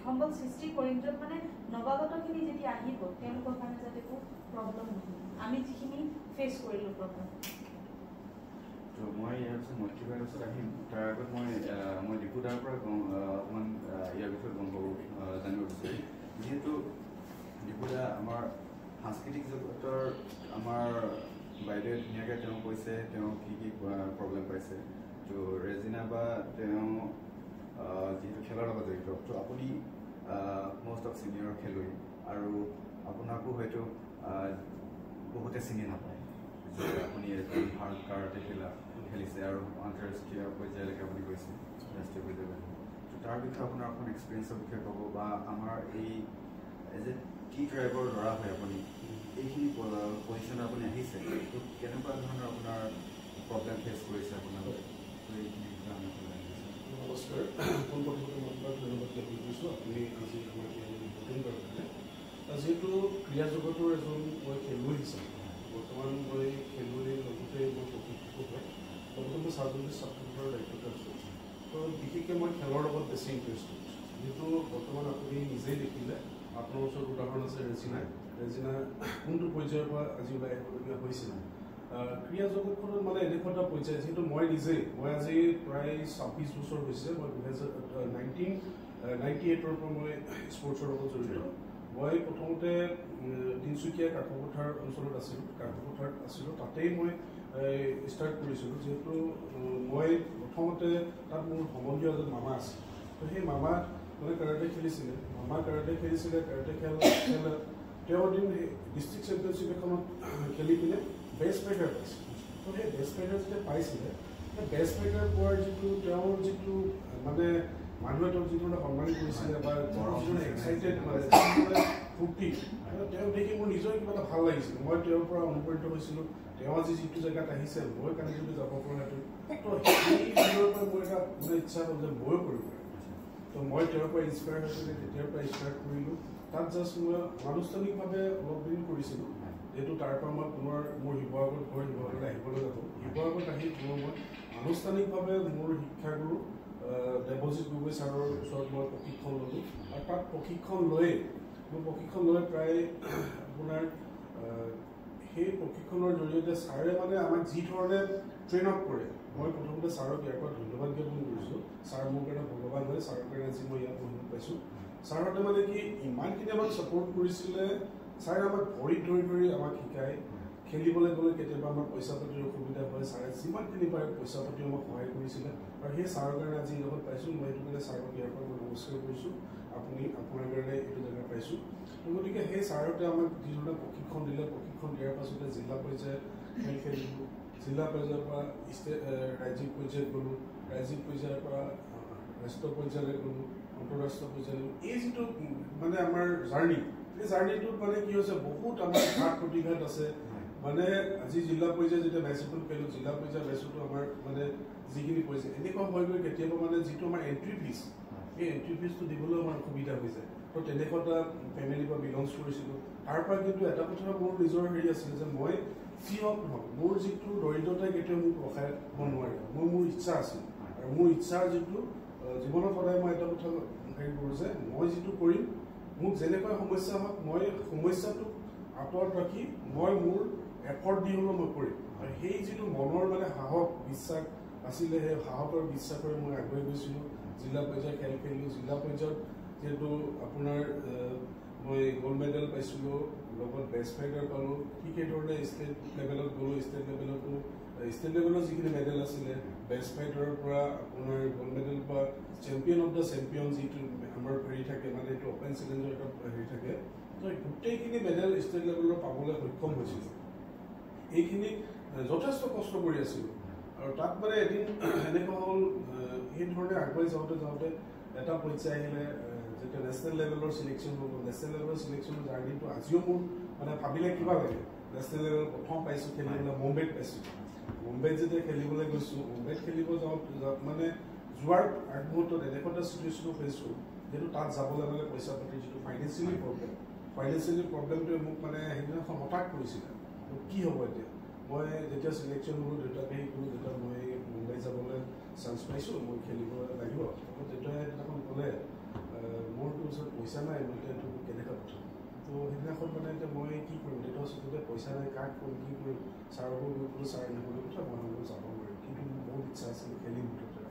সম্বল সৃষ্টি কৰিম য'ত মানে নৱাগতখিনি যেতিয়া আহিব তেওঁলোকৰ কাৰণে যাতে একো প্ৰব্লেম নহয় আমি যিখিনি ফেচ কৰিলোঁ প্ৰব্লেম তো মই ইয়াৰ পিছত মৈত্ৰীবাৰ পিছত আহিম তাৰ আগত মই ডিপুদাৰ পৰা অকণমান ইয়াৰ বিষয়ে গম পাব জানিব বিচাৰিম যিহেতু ডিপুদা আমাৰ সাংস্কৃতিক জগতৰ আমাৰ বাইদেৱে ধুনীয়াকৈ তেওঁ কৈছে তেওঁ কি প্ৰব্লেম পাইছে তো ৰেজিনা বা তেওঁ যিহেতু খেলৰ লগত জড়িত তো আপুনি মষ্ট অফ ছিনিয়ৰ খেলুৱৈ আৰু আপোনাকো হয়তো বহুতে চিনি নাপায় যে আপুনি এজন ভাল কাৰাটে খেলিছে আৰু আন্তঃৰাষ্ট্ৰীয় পৰ্যায়লৈকে আপুনি গৈছে ৰাষ্ট্ৰীয় পৰ্যায়লৈকে তো তাৰ বিষয়ে আপোনাৰ অকণ এক্সপিৰিয়েঞ্চৰ বিষয়ে ক'ব বা আমাৰ এই এজ এ টি ট্ৰাইবৰ ল'ৰা হয় আপুনি এইখিনি পজিশ্যনত আপুনি আহিছে তো কেনেকুৱা ধৰণৰ আপোনাৰ প্ৰব্লেম ফেচ কৰিছে আপোনালোকে তো এইখিনি বিষয়ে আমি নমস্কাৰ পোনপ্ৰথমতে মই আপোনাক ধন্যবাদ জ্ঞাপন কৰিছোঁ আপুনি আজি আমাক ইম্পৰ্টেণ্ট কৰাৰ কাৰণে যিহেতু ক্ৰীড়া জগতৰ এজন মই খেলুৱৈ হিচাপে বৰ্তমান মই খেলুৱৈৰ লগতে মই প্ৰশিক্ষক হয় লগতে মই ছাত্ৰজনক ছাত্ৰৰ দায়িত্বত আছোঁ তো বিশেষকৈ মই খেলৰ লগত বেছি ইণ্টাৰেষ্ট কৰিছোঁ যিহেতু বৰ্তমান আপুনি নিজেই দেখিলে আপোনাৰ ওচৰত উদাহৰণ আছে ৰেজিনা কোনটো পৰ্যায়ৰ পৰা আজি ওলাই আহিবলগীয়া হৈছিল ক্ৰীড়া জগতখনত মানে এনেকুৱা এটা পৰ্যায় যিহেতু মই আজি প্ৰায় 26 বছৰ হৈছে মই 1998ৰ পৰা মই স্পৰ্টছৰ লগত জড়িত মই প্ৰথমতে তিনিচুকীয়া কাকপথাৰ অঞ্চলত আছিলোঁ তাতেই মই ষ্টাৰ্ট কৰিছিলোঁ যিহেতু মই প্ৰথমতে তাত মোৰ সম্বন্ধীয় এজন মামা আছিল তো সেই মামা মানে কাৰাটে খেলিছিলে কাৰাটে খেল তেওঁ এদিন ডিষ্ট্ৰিক্ট চেম্পিয়নশ্বিপ এখনত খেলি পিনে বেষ্ট ফাইটাৰ পাইছিল তো সেই বেষ্ট ফাইটাৰ যেতিয়া পাইছিলে সেই বেষ্ট ফাইটাৰ পোৱাৰ তেওঁৰ যিটো মানে মানুহে তেওঁক যিটো সন্মান কৰিছিলে বা এক্সাইটেড মানে ফূৰ্তি তেওঁ দেখি মোৰ নিজৰ কিবা এটা ভাল লাগিছিল মই তেওঁৰ পৰা অনুপ্ৰাণিত হৈছিলোঁ তেওঁ আজি যিটো জেগাত আহিছে মই কালি যদি যাব পৰাহেঁতেন তো সেই দিনৰ পৰা মোৰ এটা মানে ইচ্ছা হ'ল যে ময়ো কৰিব পাৰিম তো মই তেওঁৰ পৰা ইনস্পায়াৰ হৈছিলে তেতিয়াৰ পৰা ষ্টাৰ্ট কৰিলোঁ তাত জাষ্ট মই আনুষ্ঠানিকভাৱে অলপ দিন কৰিছিলোঁ যিহেতু তাৰ পৰা মই পুনৰ মোৰ শিৱসাগৰলৈ আহিবলৈ যাব শিৱসাগৰত আহি পুনৰ মই আনুষ্ঠানিকভাৱে মোৰ শিক্ষাগুৰু দেৱজিৎ গগৈ ছাৰৰ ওচৰত মই প্ৰশিক্ষণ ল'লোঁ আৰু তাত প্ৰশিক্ষণ লৈ প্ৰায় আপোনাৰ সেই প্ৰশিক্ষণৰ জৰিয়তে ছাৰে মানে আমাক যি ধৰণে ট্ৰেইন আপ কৰে মই প্ৰথমতে ছাৰক ইয়াৰ পৰা ধন্যবাদ জ্ঞাপন কৰিছোঁ ছাৰ মোৰ কাৰণে ভগৱান হয় ছাৰৰ কাৰণে আজি মই ইয়াত পঢ়িব পাইছোঁ ছাৰহঁতে মানে কি ইমানখিনি আমাক ছাপৰ্ট কৰিছিলে ছাৰে আমাক ভৰিত ধৰি আমাক শিকায় খেলিবলৈ গ'লে কেতিয়াবা আমাৰ পইচা পাতিৰ অসুবিধা হয় ছাৰে যিমানখিনি পাৰে পইচা পাতিও আমাক সহায় কৰিছিলে আৰু সেই ছাৰৰ কাৰণে আজি এই লগত পাইছোঁ মই এইটো কাৰণে ছাৰক ইয়াৰ পৰা মই নমস্কাৰ কৰিছোঁ আপুনি আপোনাৰ কাৰণে এইটো জেগা পাইছোঁ গতিকে সেই ছাৰহঁতে আমাক যিধৰণে প্ৰশিক্ষণ দিলে প্ৰশিক্ষণ দিয়াৰ পাছতে জিলা পৰ্যায়ত খেল খেলিলোঁ জিলা পৰ্যায়ৰ পৰা ৰাজ্যিক পৰ্যায়ত গ'লোঁ ৰাজ্যিক পৰ্যায়ৰ পৰা ৰাষ্ট্ৰীয় পৰ্যায়লৈ গ'লোঁ আন্তঃৰাষ্ট্ৰীয় পৰ্যায়লৈ এই যিটো মানে আমাৰ জাৰ্ণি এই জাৰ্ণিটোত মানে কি হৈছে বহুত আমাৰ ঘাট প্ৰতিঘাত আছে মানে আজি জিলা পৰ্যায়ত যেতিয়া মেচটো খেলোঁ জিলা পৰ্যায়ৰ মেচটো আমাৰ মানে যিখিনি কৈছে এনেকুৱা হৈ গৈ কেতিয়াবা মানে যিটো আমাৰ এণ্ট্ৰি ফিজ এই এণ্ট্ৰি ফিজটো দিবলৈও আমাৰ অসুবিধা হৈ যায় তো তেনেকুৱা এটা ফেমিলিৰ পৰা বিলংছ কৰিছিলোঁ তাৰ পৰা কিন্তু এটা কথা মোৰ নিজৰ হেৰি আছিলে যে মই যি হওক নহওক মোৰ যিটো দৰিদ্ৰতাই কেতিয়াও মোক ৰখাব নোৱাৰে মোৰ ইচ্ছা আছিল আৰু মোৰ ইচ্ছাৰ যিটো জীৱনত সদায় মই এটা কথা হেৰি কৰোঁ যে মই যিটো কৰিম মোক যেনেকুৱা সমস্যা হওক মই সমস্যাটোক আঁতৰত ৰাখি মই মোৰ এফৰ্ট দি হ'লেও মই কৰিম আৰু সেই যিটো মনৰ মানে সাহস বিশ্বাস আছিলে সেই সাহসৰ বিশ্বাসৰে মই আগুৱাই গৈছিলোঁ জিলা পৰ্যায়ৰ খেল খেলিলোঁ জিলা পৰ্যায়ত যিহেতু আপোনাৰ মই গ'ল্ড মেডেল পাইছিলোঁ লগত বেষ্ট ফাইটাৰ পালোঁ ঠিক সেইধৰণে ষ্টেট লেভেলত গ'লোঁ ষ্টেট লেভেলত যিখিনি মেডেল আছিলে বেষ্ট ফাইটাৰৰ পৰা আপোনাৰ গ'ল্ড মেডেল পৰা চেম্পিয়ন অফ দ্য চেম্পিয়ন যিটো আমাৰ হেৰি থাকে মানে এইটো অপেন চেলেঞ্জৰ এটা হেৰি থাকে তো গোটেইখিনি মেডেল ষ্টেট লেভেলত পাবলৈ সক্ষম হৈছিলোঁ এইখিনি যথেষ্ট কষ্ট কৰি আছিলোঁ আৰু তাত মানে এদিন এনেকুৱা হ'ল এই ধৰণে আগুৱাই যাওঁতে এটা পৰ্যায় আহিলে যেতিয়া নেশ্যনেল লেভেলৰ চিলেকশ্যন হ'ল নেশ্যনেল লেভেলৰ চিলেকশ্যনৰ জাৰ্ণিটো আজিও মোৰ মানে ভাবিলে কিবা লাগে নেশ্যনেল লেভেলত প্ৰথম পাইছোঁ খেলিবলৈ মুম্বাইত পাইছোঁ মুম্বাইত যেতিয়া খেলিবলৈ গৈছোঁ মুম্বাইত খেলিব যাওঁত মানে যোৱাৰ আগমুহূৰ্তত এনেকুৱা এটা চিটুৱেশ্যনো ফেচ হ'ল যিহেতু তাত যাবলৈ হ'লে পইচা পাতিৰ যিটো ফাইনেন্সিয়েলি প্ৰব্লেমটোৱে মোক মানে সেইদিনাখন হঠাৎ কৰিছিলে কি হ'ব এতিয়া মই যেতিয়া চিলেকশ্যন হ'লোঁ দেউতাকে হেৰি কৰোঁ দেউতা মই মুম্বাই যাবলৈ চান্স পাইছোঁ মই খেলিব লাগিব দেউতাই সেইদিনাখন ক'লে মোৰতো ওচৰত পইচা নাই মই এতিয়া এইটো কেনেকৈ পঠাম তো সেইদিনাখন মানে এতিয়া মই কি কৰিম দেউতাৰ ওচৰত পইচা নাই কাক কৰিম কি কৰিম ছাৰকো গৈ ক'লোঁ ছাৰ এনেকৈ কথা মই যাব নোৱাৰিম কিন্তু মোৰ বহুত ইচ্ছা আছিল খেলিম মুঠতে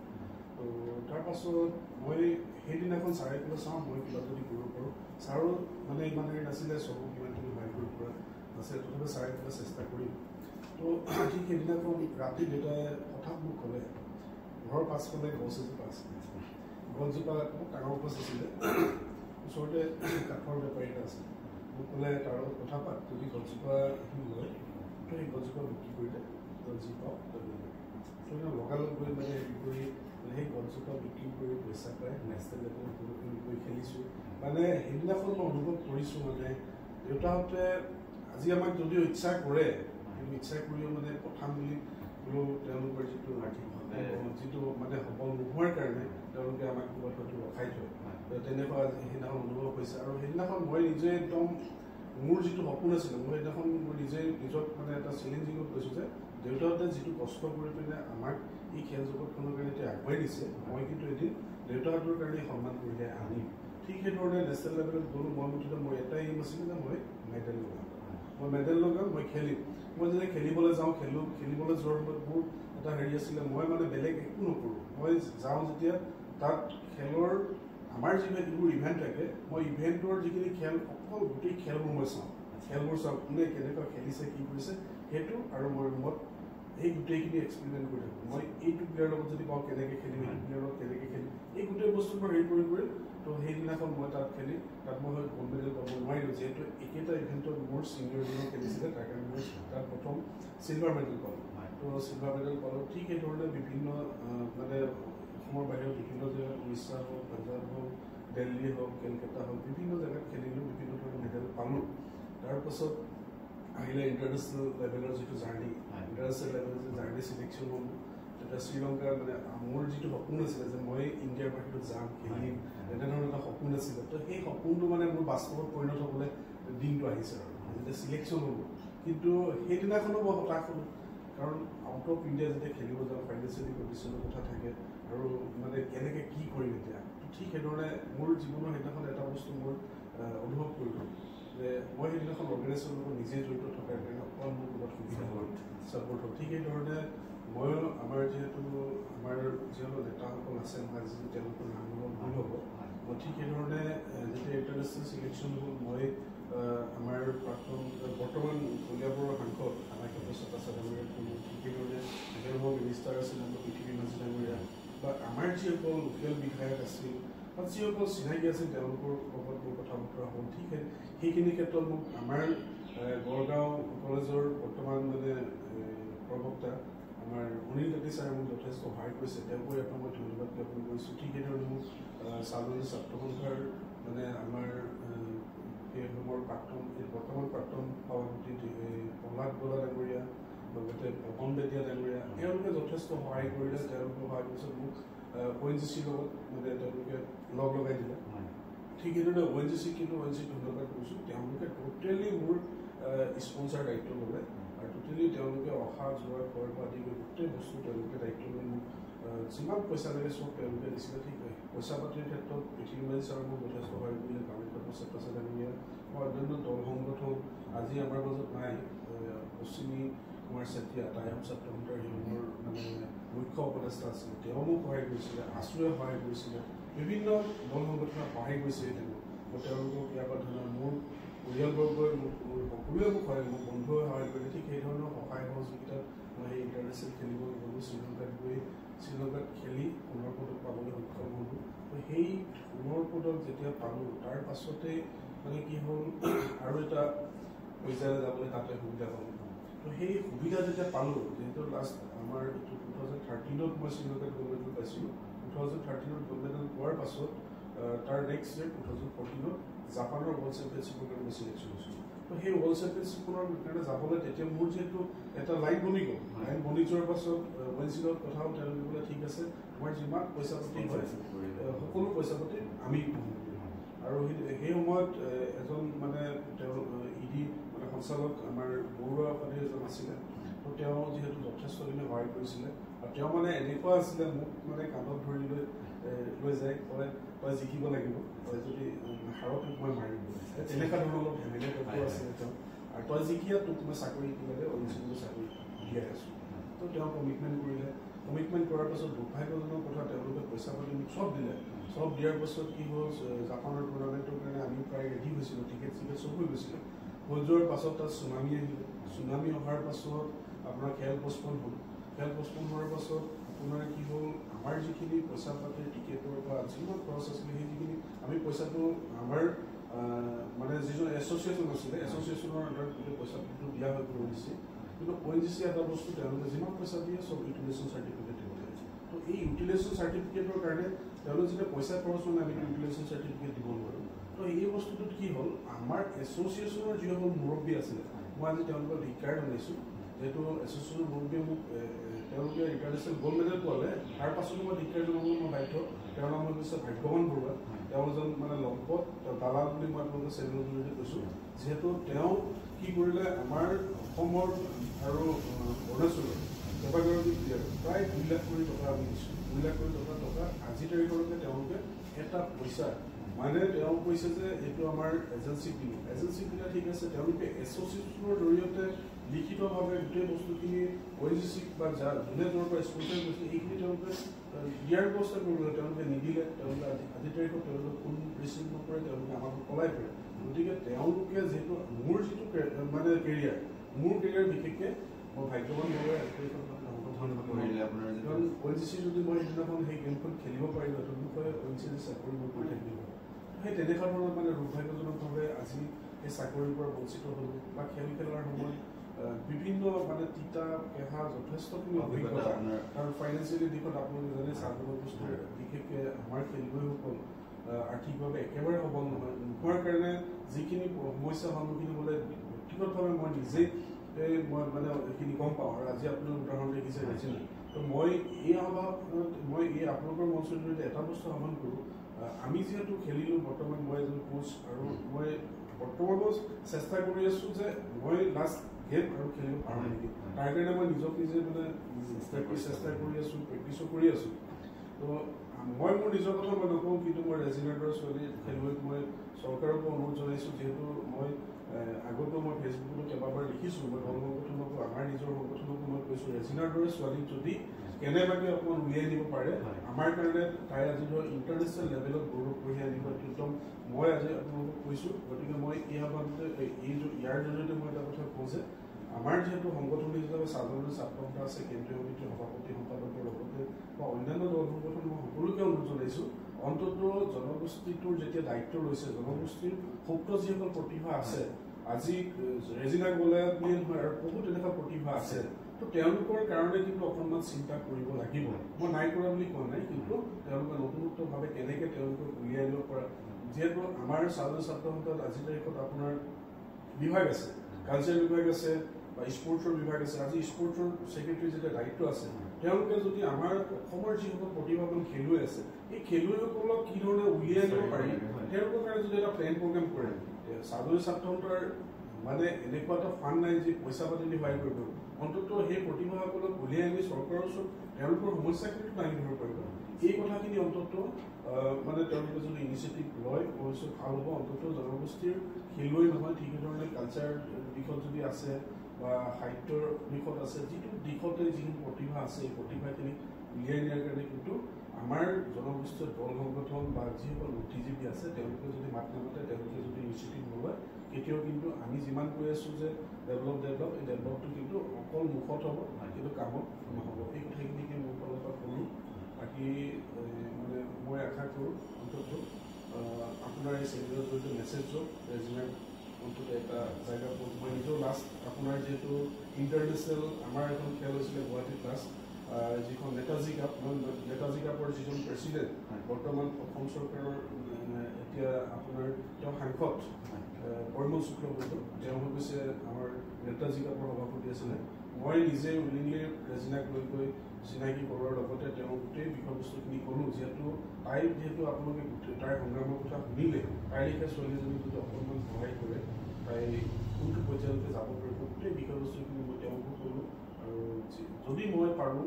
তো তাৰপাছত মই সেইদিনাখন ছাৰে ক'লে চাওঁ মই কিবা যদি কৰিব পাৰোঁ ছাৰো মানে ইমান হেৰি নাছিলে চবক কিমানখিনি সহায় কৰিব পৰা নাছিলে তথাপি ছাৰে কিবা চেষ্টা কৰিম তো ঠিক সেইদিনাখন ৰাতি দেউতাই হঠাৎ মোক ক'লে ঘৰৰ পাছফালে গছ এজোপা আছিলে গছজোপা বহুত ডাঙৰ গছ আছিলে ওচৰতে কাঠৰ বেপাৰী এটা আছিলে মোক ক'লে তাৰ লগত কথা পাত যদি গছজোপা সি লয় তো সেই গছজোপা বিক্ৰী কৰিলে তই যি পাওঁ তই লগালগ গৈ মানে হেৰি কৰি সেই গছজোপা বিক্ৰী কৰি পইচা পাই নেশ্যনেল লেভেলত গৈ খেলিছোঁ মানে সেইদিনাখন মই অনুভৱ কৰিছোঁ মানে দেউতাহঁতে আজি আমাক যদিও ইচ্ছা কৰে কিন্তু ইচ্ছা কৰিও মানে পঠাম বুলি ক'লেও তেওঁলোকৰ যিটো যিটো মানে সবল নোহোৱাৰ কাৰণে তেওঁলোকে আমাক ক'ৰবাত হয়তো ৰখাই থয় তেনেকুৱা সেইদিনাখন অনুভৱ হৈছে আৰু সেইদিনাখন মই নিজে একদম মোৰ যিটো সপোন আছিলে মই সেইদিনাখন মই নিজক মানে এটা চেলেঞ্জিঙত কৈছোঁ যে দেউতাহঁতে যিটো কষ্ট কৰি পিনে আমাক এই খেল জগতখনৰ কাৰণে এতিয়া আগুৱাই দিছে মই কিন্তু এদিন দেউতাহঁতৰ কাৰণে সন্মান কঢ়িয়াই আনিম ঠিক সেইধৰণে নেশ্যনেল লেভেলত গ'লোঁ মই মুঠতে মোৰ এটাই এইম আছিলে যে মই মেডেল লগাম মই খেলিম মই যেতিয়া খেলিবলৈ যাওঁ খেলিবলৈ যোৱাৰ সময়ত মোৰ এটা হেৰি আছিলে মই মানে বেলেগ একো নকৰোঁ মই যাওঁ যেতিয়া তাত খেলৰ আমাৰ যিবোৰ ইভেণ্ট থাকে মই ইভেণ্টৰ যিখিনি খেল অকল গোটেই খেলবোৰ মই চাওঁ কোনে কেনেকুৱা খেলিছে কি কৰিছে সেইটো আৰু মই ৰুমত এই গোটেইখিনি এক্সপেৰিমেণ্ট কৰি থাকোঁ মই এইটো প্লেয়াৰৰ লগত যদি পাওঁ কেনেকৈ খেলিম এইটো প্লেয়াৰৰ লগত কেনেকৈ খেলিম এই গোটেই বস্তুবোৰ হেৰি কৰি তো সেইদিনাখন মই তাত খেলি তাত মই গ'ল্ড মেডেল পাব নোৱাৰিলোঁ যিহেতু একেটা ইভেণ্টত মোৰ ছিনিয়ৰজনে খেলিছিলে তাৰ কাৰণে মই তাত প্ৰথম চিলভাৰ মেডেল পালোঁ তো চিলভাৰ মেডেল পালোঁ ঠিক সেইধৰণে বিভিন্ন মানে অসমৰ বাহিৰত বিভিন্ন জেগাত উৰিষ্যা হওক পাঞ্জাৱ হওক দিল্লী হওক কেলকাতা হওক বিভিন্ন জেগাত খেলিলোঁ বিভিন্ন ধৰণৰ মেডেল পালোঁ তাৰপাছত আহিলে ইণ্টাৰনেশ্যনেল লেভেলৰ যিটো জাৰ্ণি ইণ্টাৰনেশ্যনেল লেভেলৰ যে জাৰ্ণি চিলেকশ্যন হ'ল তেতিয়া শ্ৰীলংকাৰ মানে মোৰ যিটো সপোন আছিলে যে মই ইণ্ডিয়াৰ বাহিৰত যাম খেলিম এনেধৰণৰ এটা সপোন আছিলে তো সেই সপোনটো মানে মোৰ বাস্তৱত পৰিণত হ'বলৈ দিনটো আহিছে আৰু যেতিয়া চিলেকশ্যন হ'ব কিন্তু সেইদিনাখনো মই হতাশ হ'লোঁ কাৰণ আউট অফ ইণ্ডিয়া যেতিয়া খেলিব যাওঁ ফাইনেন্সিয়েলি কণ্ডিশ্যনৰ কথা থাকে আৰু মানে কেনেকৈ কি কৰিম এতিয়া ঠিক সেইধৰণে মোৰ জীৱনৰ সেইদিনাখন এটা বস্তু মোৰ অনুভৱ কৰিলোঁ যে মই সেইদিনাখন অৰ্গেনাইজেশ্যনৰ লগত নিজে জড়িত থকাৰ কাৰণে অকণমান মোৰ ক'ৰবাত সুবিধা হ'ল ছাপৰ্ট হ'ল ঠিক সেইধৰণে ময়ো আমাৰ যিহেতু নেতাসকল আছে নহয় আজি তেওঁলোকৰ নাম ভুল হ'ব মই ঠিক সেইধৰণে যেতিয়া ইণ্টাৰনেশ্যনেল চিলেকশ্যন হ'ল মই আমাৰ বৰ্তমান কলিয়াবৰৰ সাংসদ আমাৰ ক্ষেত্ৰত আছে ডাঙৰীয়া ঠিক সেইধৰণে তেখেতৰ মিনিষ্টাৰ আছিল পৃথিৱী মাঝি ডাঙৰীয়া বা আমাৰ যিসকল লোকেল বিধায়ক আছিল বা যিসকল চিনাকি আছিল তেওঁলোকৰ লগত মোৰ কথা বতৰা হ'ল ঠিক সেইখিনি ক্ষেত্ৰত মোক আমাৰ গড়গাঁও কলেজৰ বৰ্তমান মানে প্ৰবক্তা আমাৰ অনিল তাঁতী ছাৰে মোক যথেষ্ট সহায় কৰিছে তেওঁকো এটা মই ধন্যবাদ জ্ঞাপন কৰিছোঁ ঠিক সেইধৰণে মোক চালনী ছাত্ৰ সন্থাৰ মানে আমাৰ সেই সময়ৰ বৰ্তমান প্ৰাক্তন সভাপতি প্ৰহ্লাদ বৰা ডাঙৰীয়া লগতে পৱন বেতিয়া ডাঙৰীয়া তেওঁলোকে যথেষ্ট সহায় কৰিলে তেওঁলোকে সহায় কৰিছে মোক ONGCৰ লগত মানে তেওঁলোকে লগ লগাই দিলে ঠিক সেইদৰে ONGC কিন্তু ONGC ধন্যবাদ কৰিছোঁ তেওঁলোকে টোটেলি মোৰ স্পনচাৰ দায়িত্ব ল'লে আৰু টোটেলি তেওঁলোকে অহা যোৱা খোৱাৰ পৰা আদি কৰি গোটেই বস্তু তেওঁলোকে দায়িত্ব লৈ মোক যিমান পইচা লাগে চব তেওঁলোকে দিছিলে ঠিক পইচা পাতিৰ ক্ষেত্ৰত পৃথিৱীবাদী ছাৰ মোক যথেষ্ট সহায় কৰিলে কামাখ্যা প্ৰসাদ প্ৰসাদীয়ে মই অন্যান্য দল সংগঠন আজি আমাৰ মাজত নাই পশ্চিমী কুমাৰ চেতিয়া টাইম ছাত্ৰ সন্থাৰ সেইবোৰ মানে মুখ্য উপদেষ্টা আছিলে তেওঁ মোক সহায় কৰিছিলে আছুৱে সহায় কৰিছিলে বিভিন্ন দল সংগঠনক সহায় কৰিছিলে তেওঁলোকক ইয়াৰ পৰা ধৰণৰ মোৰ পৰিয়ালবৰ্গই মোৰ সকলোৱে মোক সহায় মোৰ বন্ধুৱে সহায় কৰিলে ঠিক সেই ধৰণৰ সহায় সহযোগিতাত মই সেই ইণ্টাৰনেশ্যনেল খেলিব গ'লোঁ শ্ৰীলংকাত গৈ শ্ৰীলংকাত খেলি সোণৰ পদক পাবলৈ সক্ষম হ'লোঁ তো সেই সোণৰ পদক যেতিয়া পালোঁ তাৰ পাছতে মানে কি হ'ল আৰু এটা পৰ্যায়লৈ যাবলৈ তাতে সুবিধা পালোঁ তো সেই সুবিধা যেতিয়া পালোঁ যিহেতু লাষ্ট আমাৰ 2013ত মই শ্ৰীলংকাত গ'ল্ড মেডেল পাইছিলোঁ 2013ত গ'ল্ড মেডেল পোৱাৰ পাছত তাৰ নেক্সট ইয়েৰ 2014ত জাপানৰ ৱৰ্ল্ড চেম্পিয়নশ্বিপৰ কাৰণে মই চিলেকশ্যন হৈছিলোঁ তো সেই ৱৰ্ল্ড চেম্পিয়নশ্বিপৰ কাৰণে যাবলৈ তেতিয়া মোৰ যিহেতু এটা লাইন বনি গ'ল লাইন বনি যোৱাৰ পাছত ONGCৰ লগত কথা হ'ল তেওঁলোকে বোলে ঠিক আছে তোমাৰ যিমান পইচা পাতি হয় সকলো পইচা পাতি আমি আৰু সেই সময়ত এজন মানে তেওঁ ইডি মানে সঞ্চালক আমাৰ বৰুৱা পানী এজন আছিলে তো তেওঁ যিহেতু যথেষ্টখিনি সহায় কৰিছিলে আৰু তেওঁ মানে এনেকুৱা আছিলে মোক মানে কান্ধত ধৰি লৈ যায় কয় তই জিকিব লাগিব তই যদি হাৰত তোক মই মাৰিম তেনেকুৱা ধৰণৰ অলপ ধেমেলীয়া তত্ত্ব আছিলে তেওঁ আৰু তই জিকিয়া তোক মই চাকৰি লাগে ONGCলৈ চাকৰি দিয়াই আছোঁ তো তেওঁ কমিটমেণ্ট কৰিলে কমিটমেণ্ট কৰাৰ পাছত দুৰ্ভাগ্যজনক কথা তেওঁলোকে পইচা পাতি মোক চব দিলে চব দিয়াৰ পাছত কি হ'ল জাপানৰ টুৰ্ণামেণ্টৰ কাৰণে আমি প্ৰায় ৰেডি হৈছিলোঁ টিকেট চিকেট চব হৈ গৈছিলে হৈ যোৱাৰ পাছত তাত চুনামি আহিলে চুনামি অহাৰ পাছত আপোনাৰ খেল পষ্টপন হ'ল খেল পষ্টপন হোৱাৰ পাছত আপোনাৰ কি হ'ল আমাৰ যিখিনি পইচা পাতিৰ টিকেটৰ পৰা যিমান খৰচ আছিলে সেই যিখিনি আমি পইচাটো আমাৰ মানে যিজন এছ'চিয়েশ্যন আছিলে এছ'চিয়েশ্যনৰ আণ্ডাৰত গোটেই পইচাটো দিয়া হৈ পৰিছে কিন্তু ONGC এটা বস্তু তেওঁলোকে যিমান পইচা দিয়ে চব ইউটিলাইজেশ্যন চাৰ্টিফিকেট দিব লাগে তো এই ইউটিলাইজেশ্যন চাৰ্টিফিকেটৰ কাৰণে তেওঁলোকে যেতিয়া পইচা খৰচ হ'লে আমি ইউটিলাইজেশ্যন চাৰ্টিফিকেট দিব নোৱাৰোঁ তো এই বস্তুটোত কি হ'ল আমাৰ এছ'চিয়েশ্যনৰ যিসকল মুৰব্বী আছিলে মই আজি তেওঁলোকৰ ধিক্কাৰ জনাইছোঁ যিহেতু এছ'চিয়েশ্যনৰ মুৰব্বীয়ে মোক তেওঁলোকে ইণ্টাৰনেশ্যনেল গ'ল্ড মেডেল পোৱালে তাৰ পাছতো মই ধিক্কাৰ জনাবলৈ মই বাধ্য তেওঁৰ নাম হৈছে ভাগ্যৱান বৰুৱা তেওঁ এজন মানে লম্পট দালাল বুলি মই আপোনালোকে চেনেলৰ জৰিয়তে কৈছোঁ যিহেতু তেওঁ কি কৰিলে আমাৰ অসমৰ আৰু অৰুণাচলৰ কেইবাগৰাকী প্লেয়াৰ প্ৰায় 2 লাখ কোটি টকা আমি দিছোঁ 2 লাখ কোটি টকা আজি তাৰিখলৈকে তেওঁলোকে এটা পইচা মানে তেওঁ কৈছে যে এইটো আমাৰ এজেঞ্চিক দিলে ঠিক আছে তেওঁলোকে এছ'চিয়েশ্যনৰ জৰিয়তে লিখিতভাৱে গোটেই বস্তুখিনি ONGCক বা যোনে য'ৰ পৰা স্পনচাৰ কৰিছে এইখিনি তেওঁলোকে দিয়াৰ ব্যৱস্থা কৰিবলৈ তেওঁলোকে নিদিলে তেওঁলোকে আজি তাৰিখত তেওঁলোকে ফোন ৰিচিভ নকৰে তেওঁলোকে আমাক পলাই কৰে গতিকে তেওঁলোকে যিহেতু মোৰ যিটো মানে কেৰিয়াৰ বিশেষকৈ মই ভাগ্যৱান বৰুৱাই কাৰণ ONGC যদি মই সেইদিনাখন সেই গেমখন খেলিব পাৰিলোঁ সেইটো বিষয়ে ONGC চাকৰি মই কৰি থাকিব সেই তেনেকুৱা ধৰণৰ মানে দুৰ্ভাগ্যজনকভাৱে আজি সেই চাকৰিৰ পৰা বঞ্চিত হ'লোঁ বা খেল খেলাৰ সময়ত বিভিন্ন মানে তিতা কেহা যথেষ্টখিনি অভিজ্ঞতা আৰু ফাইনেন্সিয়েলি দিশত আপোনালোকে জানে চাকৰি বস্তুৰ বিশেষকৈ আমাৰ খেলুৱৈসকল আৰ্থিকভাৱে একেবাৰে সবল নোহোৱাৰ কাৰণে যিখিনি সমস্যাৰ সন্মুখীন হ'লে ব্যক্তিগতভাৱে মই নিজেই মই মানে এইখিনি গম পাওঁ আৰু আজি আপোনালোকে উদাহৰণ দেখিছে নাছিলে তো মই এই আপোনালোকৰ মঞ্চৰ জৰিয়তে এটা বস্তু আহ্বান কৰোঁ আমি যিহেতু খেলিলোঁ বৰ্তমান মই এজন কোচ আৰু মই বৰ্তমানো চেষ্টা কৰি আছোঁ যে মই লাষ্ট গেম আৰু খেলিব পাৰোঁ নেকি তাৰ কাৰণে মই নিজক নিজে মানে চেষ্টা কৰি আছোঁ প্ৰেক্টিছো কৰি আছোঁ তো মই মোৰ নিজৰ কথা মই নকওঁ কিন্তু মই ৰেজিনাৰ দৰে ছোৱালী খেলুৱৈক মই চৰকাৰকো অনুৰোধ জনাইছোঁ যিহেতু মই আগতো মই ফেচবুকতো কেইবাবাৰ লিখিছোঁ মই দল সংগঠনকো আমাৰ নিজৰ সংগঠনকো মই কৈছোঁ ৰেজিনাৰ দৰে ছোৱালীক যদি কেনেবাকৈ অকণমান উলিয়াই দিব পাৰে আমাৰ কাৰণে তাই আজি ধৰক ইণ্টাৰনেশ্যনেল লেভেলত গৌৰৱ কঢ়িয়াই আনিব একদম মই আজি আপোনালোকক কৈছোঁ গতিকে মই এই আহ্বানতে ইয়াৰ জৰিয়তে মই এটা কথা কওঁ যে আমাৰ যিহেতু সংগঠন হিচাপে সাধাৰণ ছাত্ৰ সন্থা আছে কেন্দ্ৰীয় সমিতিৰ সভাপতি সম্পাদকৰ লগতে বা অন্যান্য দল সংগঠন মই সকলোকে অনুৰোধ জনাইছোঁ অন্ততঃ জনগোষ্ঠীটোৰ যেতিয়া দায়িত্ব লৈছে জনগোষ্ঠীৰ সুপ্ত যিসকল প্ৰতিভা আছে আজি ৰেজিনা গ'লে বুলি নহয় আৰু বহুত এনেকুৱা প্ৰতিভা আছে তো তেওঁলোকৰ কাৰণে কিন্তু অকণমান চিন্তা কৰিব লাগিব মই নাই কৰা বুলি কোৱা নাই কিন্তু তেওঁলোকে নতুনত্বভাৱে কেনেকৈ তেওঁলোকক উলিয়াই আনিব পৰা যিহেতু আমাৰ সাধাৰণ ছাত্ৰ সন্থাত আজি তাৰিখত আপোনাৰ বিভাগ আছে কালচাৰেল বিভাগ আছে বা স্পৰ্টছৰ বিভাগ আছে আজি স্পৰ্টছৰ ছেক্ৰেটাৰী যেতিয়া দায়িত্ব আছে তেওঁলোকে যদি আমাৰ অসমৰ যিসকল প্ৰতিভাৱান খেলুৱৈ আছে এই খেলুৱৈসকলক কি ধৰণে উলিয়াই দিব পাৰি তেওঁলোকৰ কাৰণে যদি এটা প্লেন প্ৰগ্ৰেম কৰে চাদৰী ছাত্ৰসন্থাৰ মানে এনেকুৱা এটা ফাণ্ড নাই যে পইচা পাতি দি সহায় কৰিব অন্ততঃ সেই প্ৰতিভাসকলক উলিয়াই আনি চৰকাৰৰ ওচৰত তেওঁলোকৰ সমস্যাখিনি দাঙি ধৰিব পাৰিব এই কথাখিনি অন্ততঃ মানে তেওঁলোকে যদি ইনিচিয়েটিভ লয় অৱশ্যে ভাল হ'ব অন্ততঃ জনগোষ্ঠীৰ খেলুৱৈ নহয় ঠিক ধৰণে কালচাৰ দিশত যদি আছে বা সাহিত্যৰ দিশত আছে যিটো দিশতে যিখিনি প্ৰতিভা আছে এই প্ৰতিভাখিনি উলিয়াই নিয়াৰ কাৰণে কিন্তু আমাৰ জনগোষ্ঠীয় দল সংগঠন বা যিসকল বুদ্ধিজীৱী আছে তেওঁলোকে যদি মাত নামাতে তেওঁলোকে যদি ইনিচিয়েটিভ নলয় কেতিয়াও কিন্তু আমি যিমান কৈ আছোঁ যে ডেভেলপ এই ডেভেলপটো কিন্তু অকল মুখত হ'ব কিন্তু কামত নহ'ব এই কথাখিনিকে মোৰ ফালৰ পৰা কৰোঁ বাকী মানে মই আশা কৰোঁ অন্ততঃ আপোনাৰ এই চেমিনাৰৰ জৰিয়তে মেছেজ যাওক ৰেজিমেণ্ট অন্ততঃ এটা জায়গা পাওক মই নিজেও লাষ্ট আপোনাৰ যিহেতু ইণ্টাৰনেশ্যনেল আমাৰ এখন খেল হৈছিলে গুৱাহাটী ক্লাছ যিখন নেতাজী কাপ মই নেতাজী কাপৰ যিজন প্ৰেচিডেণ্ট বৰ্তমান অসম চৰকাৰৰ এতিয়া আপোনাৰ তেওঁ সাংসদ পৰিমল শুক্লবৈদ্য তেওঁ হৈ গৈছে আমাৰ নেতাজী কাপৰ সভাপতি আছিলে মই নিজে উইলিংলি ৰেজিনাক লৈ গৈ চিনাকি কৰোৱাৰ লগতে তেওঁ গোটেই বিষয়বস্তুখিনি ক'লোঁ যিহেতু আপোনালোকে তাইৰ সংগ্ৰামৰ কথা শুনিলে তাইৰ লেখীয়া ছোৱালীজনীক যদি অকণমান সহায় কৰে তাই কোনটো পৰ্যায়লৈকে যাব পাৰিব গোটেই বিষয়বস্তুখিনি মই তেওঁকো ক'লোঁ আৰু যদি মই পাৰোঁ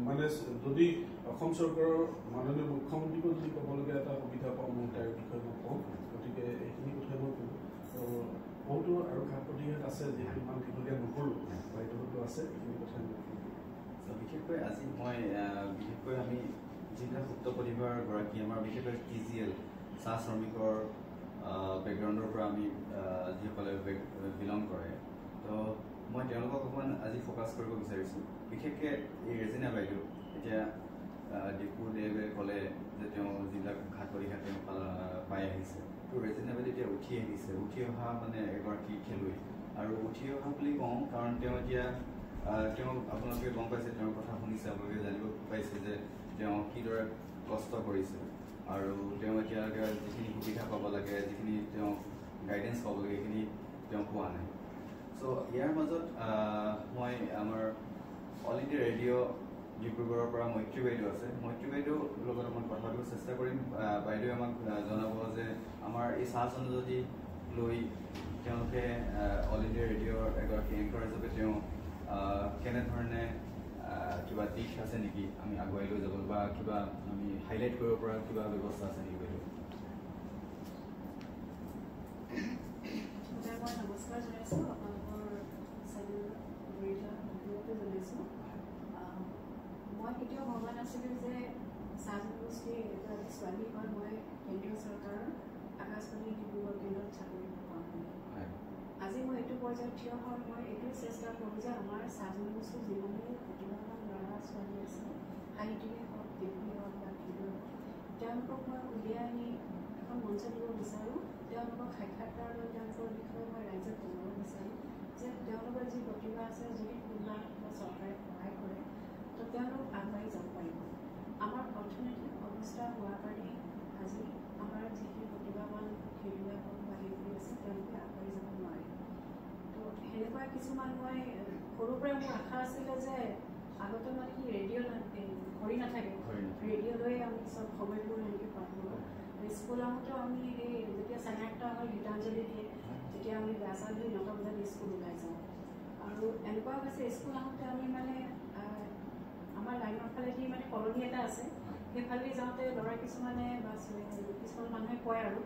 মানে যদি অসম চৰকাৰৰ মাননীয় মুখ্যমন্ত্ৰীকো যদি ক'বলগীয়া এটা সুবিধা পাওঁ মই তাইৰ বিষয়ে মই কওঁ গতিকে এইখিনি কথাই মই ক'লোঁ বহুতো আৰু ঘাট প্ৰতিঘাত আছে যিহেতু ইমান দীঘলীয়া নকৰোঁ বাইদেউতো আছে এইখিনি কথাই মই বিশেষকৈ আজি মই বিশেষকৈ আমি যিবিলাক সুপ্ত প্ৰতিভাৰ গৰাকী আমাৰ বিশেষকৈ TGL চাহ শ্ৰমিকৰ বেকগ্ৰাউণ্ডৰ পৰা আমি যিসকলে বিলং কৰে তো মই তেওঁলোকক অকণমান আজি ফ'কাছ কৰিব বিচাৰিছোঁ বিশেষকৈ এই ৰেজিনা বাইদেউ এতিয়া ডিপুদেৱে ক'লে যে তেওঁ যিবিলাক ঘাট প্ৰতিঘাত তেওঁ পাই আহিছে তো ৰেজিনা বাইদেউ এতিয়া উঠি আহিছে উঠি অহা মানে এগৰাকী খেলুৱৈ আৰু উঠি অহা বুলি কওঁ কাৰণ তেওঁ এতিয়া তেওঁ আপোনালোকে গম পাইছে তেওঁৰ কথা শুনিছে আপোনালোকে জানিব পাইছে যে তেওঁ কিদৰে কষ্ট কৰিছে আৰু তেওঁ এতিয়ালৈকে যিখিনি সুবিধা পাব লাগে যিখিনি তেওঁ গাইডেঞ্চ পাব লাগে সেইখিনি তেওঁ পোৱা নাই চ' ইয়াৰ মাজত মই আমাৰ অল ইণ্ডিয়া ৰেডিঅ' ডিব্ৰুগড়ৰ পৰা মৈত্ৰী বাইদেউ আছে মৈত্ৰী বাইদেউৰ লগত মই কথা পাতিব চেষ্টা কৰিম বাইদেৱে আমাক জনাব যে আমাৰ এই চাহ জনজাতি লৈ তেওঁলোকে অল ইণ্ডিয়া ৰেডিঅ'ৰ এগৰাকী এংকৰ হিচাপে তেওঁ কেনেধৰণে কিবা দিশ আছে নেকি আমি আগুৱাই লৈ যাব বা কিবা আমি হাইলাইট কৰিব পৰা কিবা ব্যৱস্থা আছে নেকি বাইদেউ মই নমস্কাৰ জনাইছোঁ আপোনালোকৰ জনাইছোঁ মই কেতিয়াও ভবা নাছিলোঁ যে চাহ জনগোষ্ঠীৰ এগৰাকী ছোৱালী হয় মই কেন্দ্ৰীয় চৰকাৰৰ আকাশবাণী ডিব্ৰুগড় কেন্দ্ৰত চাকৰি পাওঁ আজি মই এইটো পৰ্যায়ত থিয় হয় মই এইটোৱে চেষ্টা কৰোঁ যে আমাৰ চাহ জনগোষ্ঠীৰ যিমানেই প্ৰতিভাৱান ল'ৰা ছোৱালী আছে সাহিত্যিকে হওক শিল্পী হওক বা খেলুৱৈ হওক তেওঁলোকক মই উলিয়াই আনি এখন মঞ্চ দিব বিচাৰোঁ তেওঁলোকক সাক্ষাৎকাৰ লৈ তেওঁলোকৰ বিষয়ে মই ৰাইজক জনাব বিচাৰোঁ যে তেওঁলোকৰ যি প্ৰতিভা আছে যদি কোনোবা বা চৰকাৰে সহায় কৰে তো তেওঁলোক আগবাঢ়ি যাব পাৰিব আমাৰ অৰ্থনৈতিক অৱস্থা হোৱাৰ কাৰণে আজি আমাৰ যিখিনি প্ৰতিভাৱান খেলুৱৈ হওক বা শিল্পী আছে তেওঁলোকে আগবাঢ়ি যাব নোৱাৰে তো সেনেকুৱা কিছুমান মই সৰুৰ পৰা মোৰ আশা আছিলে যে আগতে মানে কি ৰেডিঅ' ঘড়ী নাথাকে ৰেডিঅ' লৈ আমি চব সময়বোৰ সেনেকৈ পাৰ কৰোঁ স্কুল আহোঁতেও আমি এই যেতিয়া চাৰে 8টা হয় গীতাঞ্জলি দিয়ে তেতিয়া আমি গা চা ধুই 9টা বজাত স্কুল ওলাই যাওঁ আৰু এনেকুৱা হৈছে স্কুল আহোঁতে আমি মানে আমাৰ লাইনৰ ফালেদি মানে কলনী এটা আছে সেইফালেদি যাওঁতে ল'ৰা কিছুমানে বা কিছুমান মানুহে কয় আৰু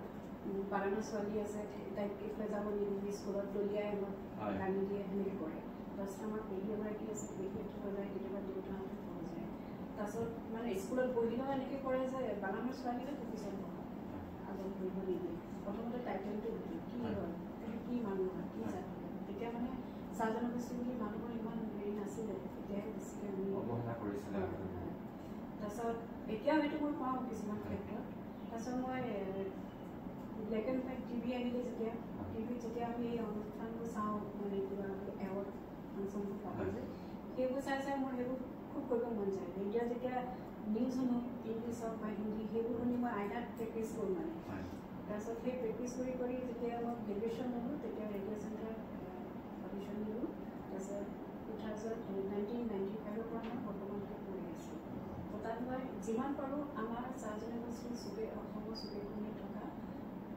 বাগানৰ ছোৱালী আছে তাইক এইফালে যাব নিদিবি স্কুলত দলিয়াই আমাক গালি দিয়ে সেনেকৈ কৰে তাৰপিছত আমাৰ পেহী এগৰাকী আছে পেহী থৈ যায় কেতিয়াবা দেউতাহঁতে থৈ যায় তাৰপিছত মানে স্কুলত বহিলেও এনেকৈ কৰে যে বাগানৰ ছোৱালীলৈ পিছত বহা আগত বহিব নিদিয়ে প্ৰথমতে টাইটেলটো সুধে কি হয় কি মানুহ হয় কি জাতি হয় তেতিয়া মানে চাহ জনগোষ্ঠী বুলি মানুহৰ ইমান হেৰি নাছিলে তেতিয়াহে বেছিকৈ আমি অৱহেলা কৰিছিলে তাৰপিছত এতিয়াও সেইটো মই পাওঁ কিছুমান ক্ষেত্ৰত তাৰপিছত মই ব্লেক এণ্ড হোৱাইট টিভি আহিলে যেতিয়া টিভিত যেতিয়া আমি এই অনুষ্ঠানবোৰ চাওঁ মানে কিবা এৱাৰ্ড ফাংচনবোৰ পাওঁ যে সেইবোৰ চাই চাই মোৰ সেইবোৰ খুব কৰিব মন যায় ৰেডিঅ' যেতিয়া নিউজ শুনো ইংলিছ হওক বা হিন্দী সেইবোৰ শুনি মই আইনাত প্ৰেক্টিছ কৰোঁ মানে তাৰপিছত সেই প্ৰেক্টিছ কৰি কৰি যেতিয়া মই গ্ৰেজুৱেশ্যন ল'লোঁ তেতিয়া ৰেডিঅ' চেণ্টাৰত অডিশ্যন দিলোঁ তাৰপিছত 1995 পৰা মই বৰ্তমানলৈকে কৰি আছোঁ। তো তাত মই যিমান পাৰোঁ আমাৰ চাহ জনগোষ্ঠীৰ চুকে অসমৰ চুকে কোণে থকা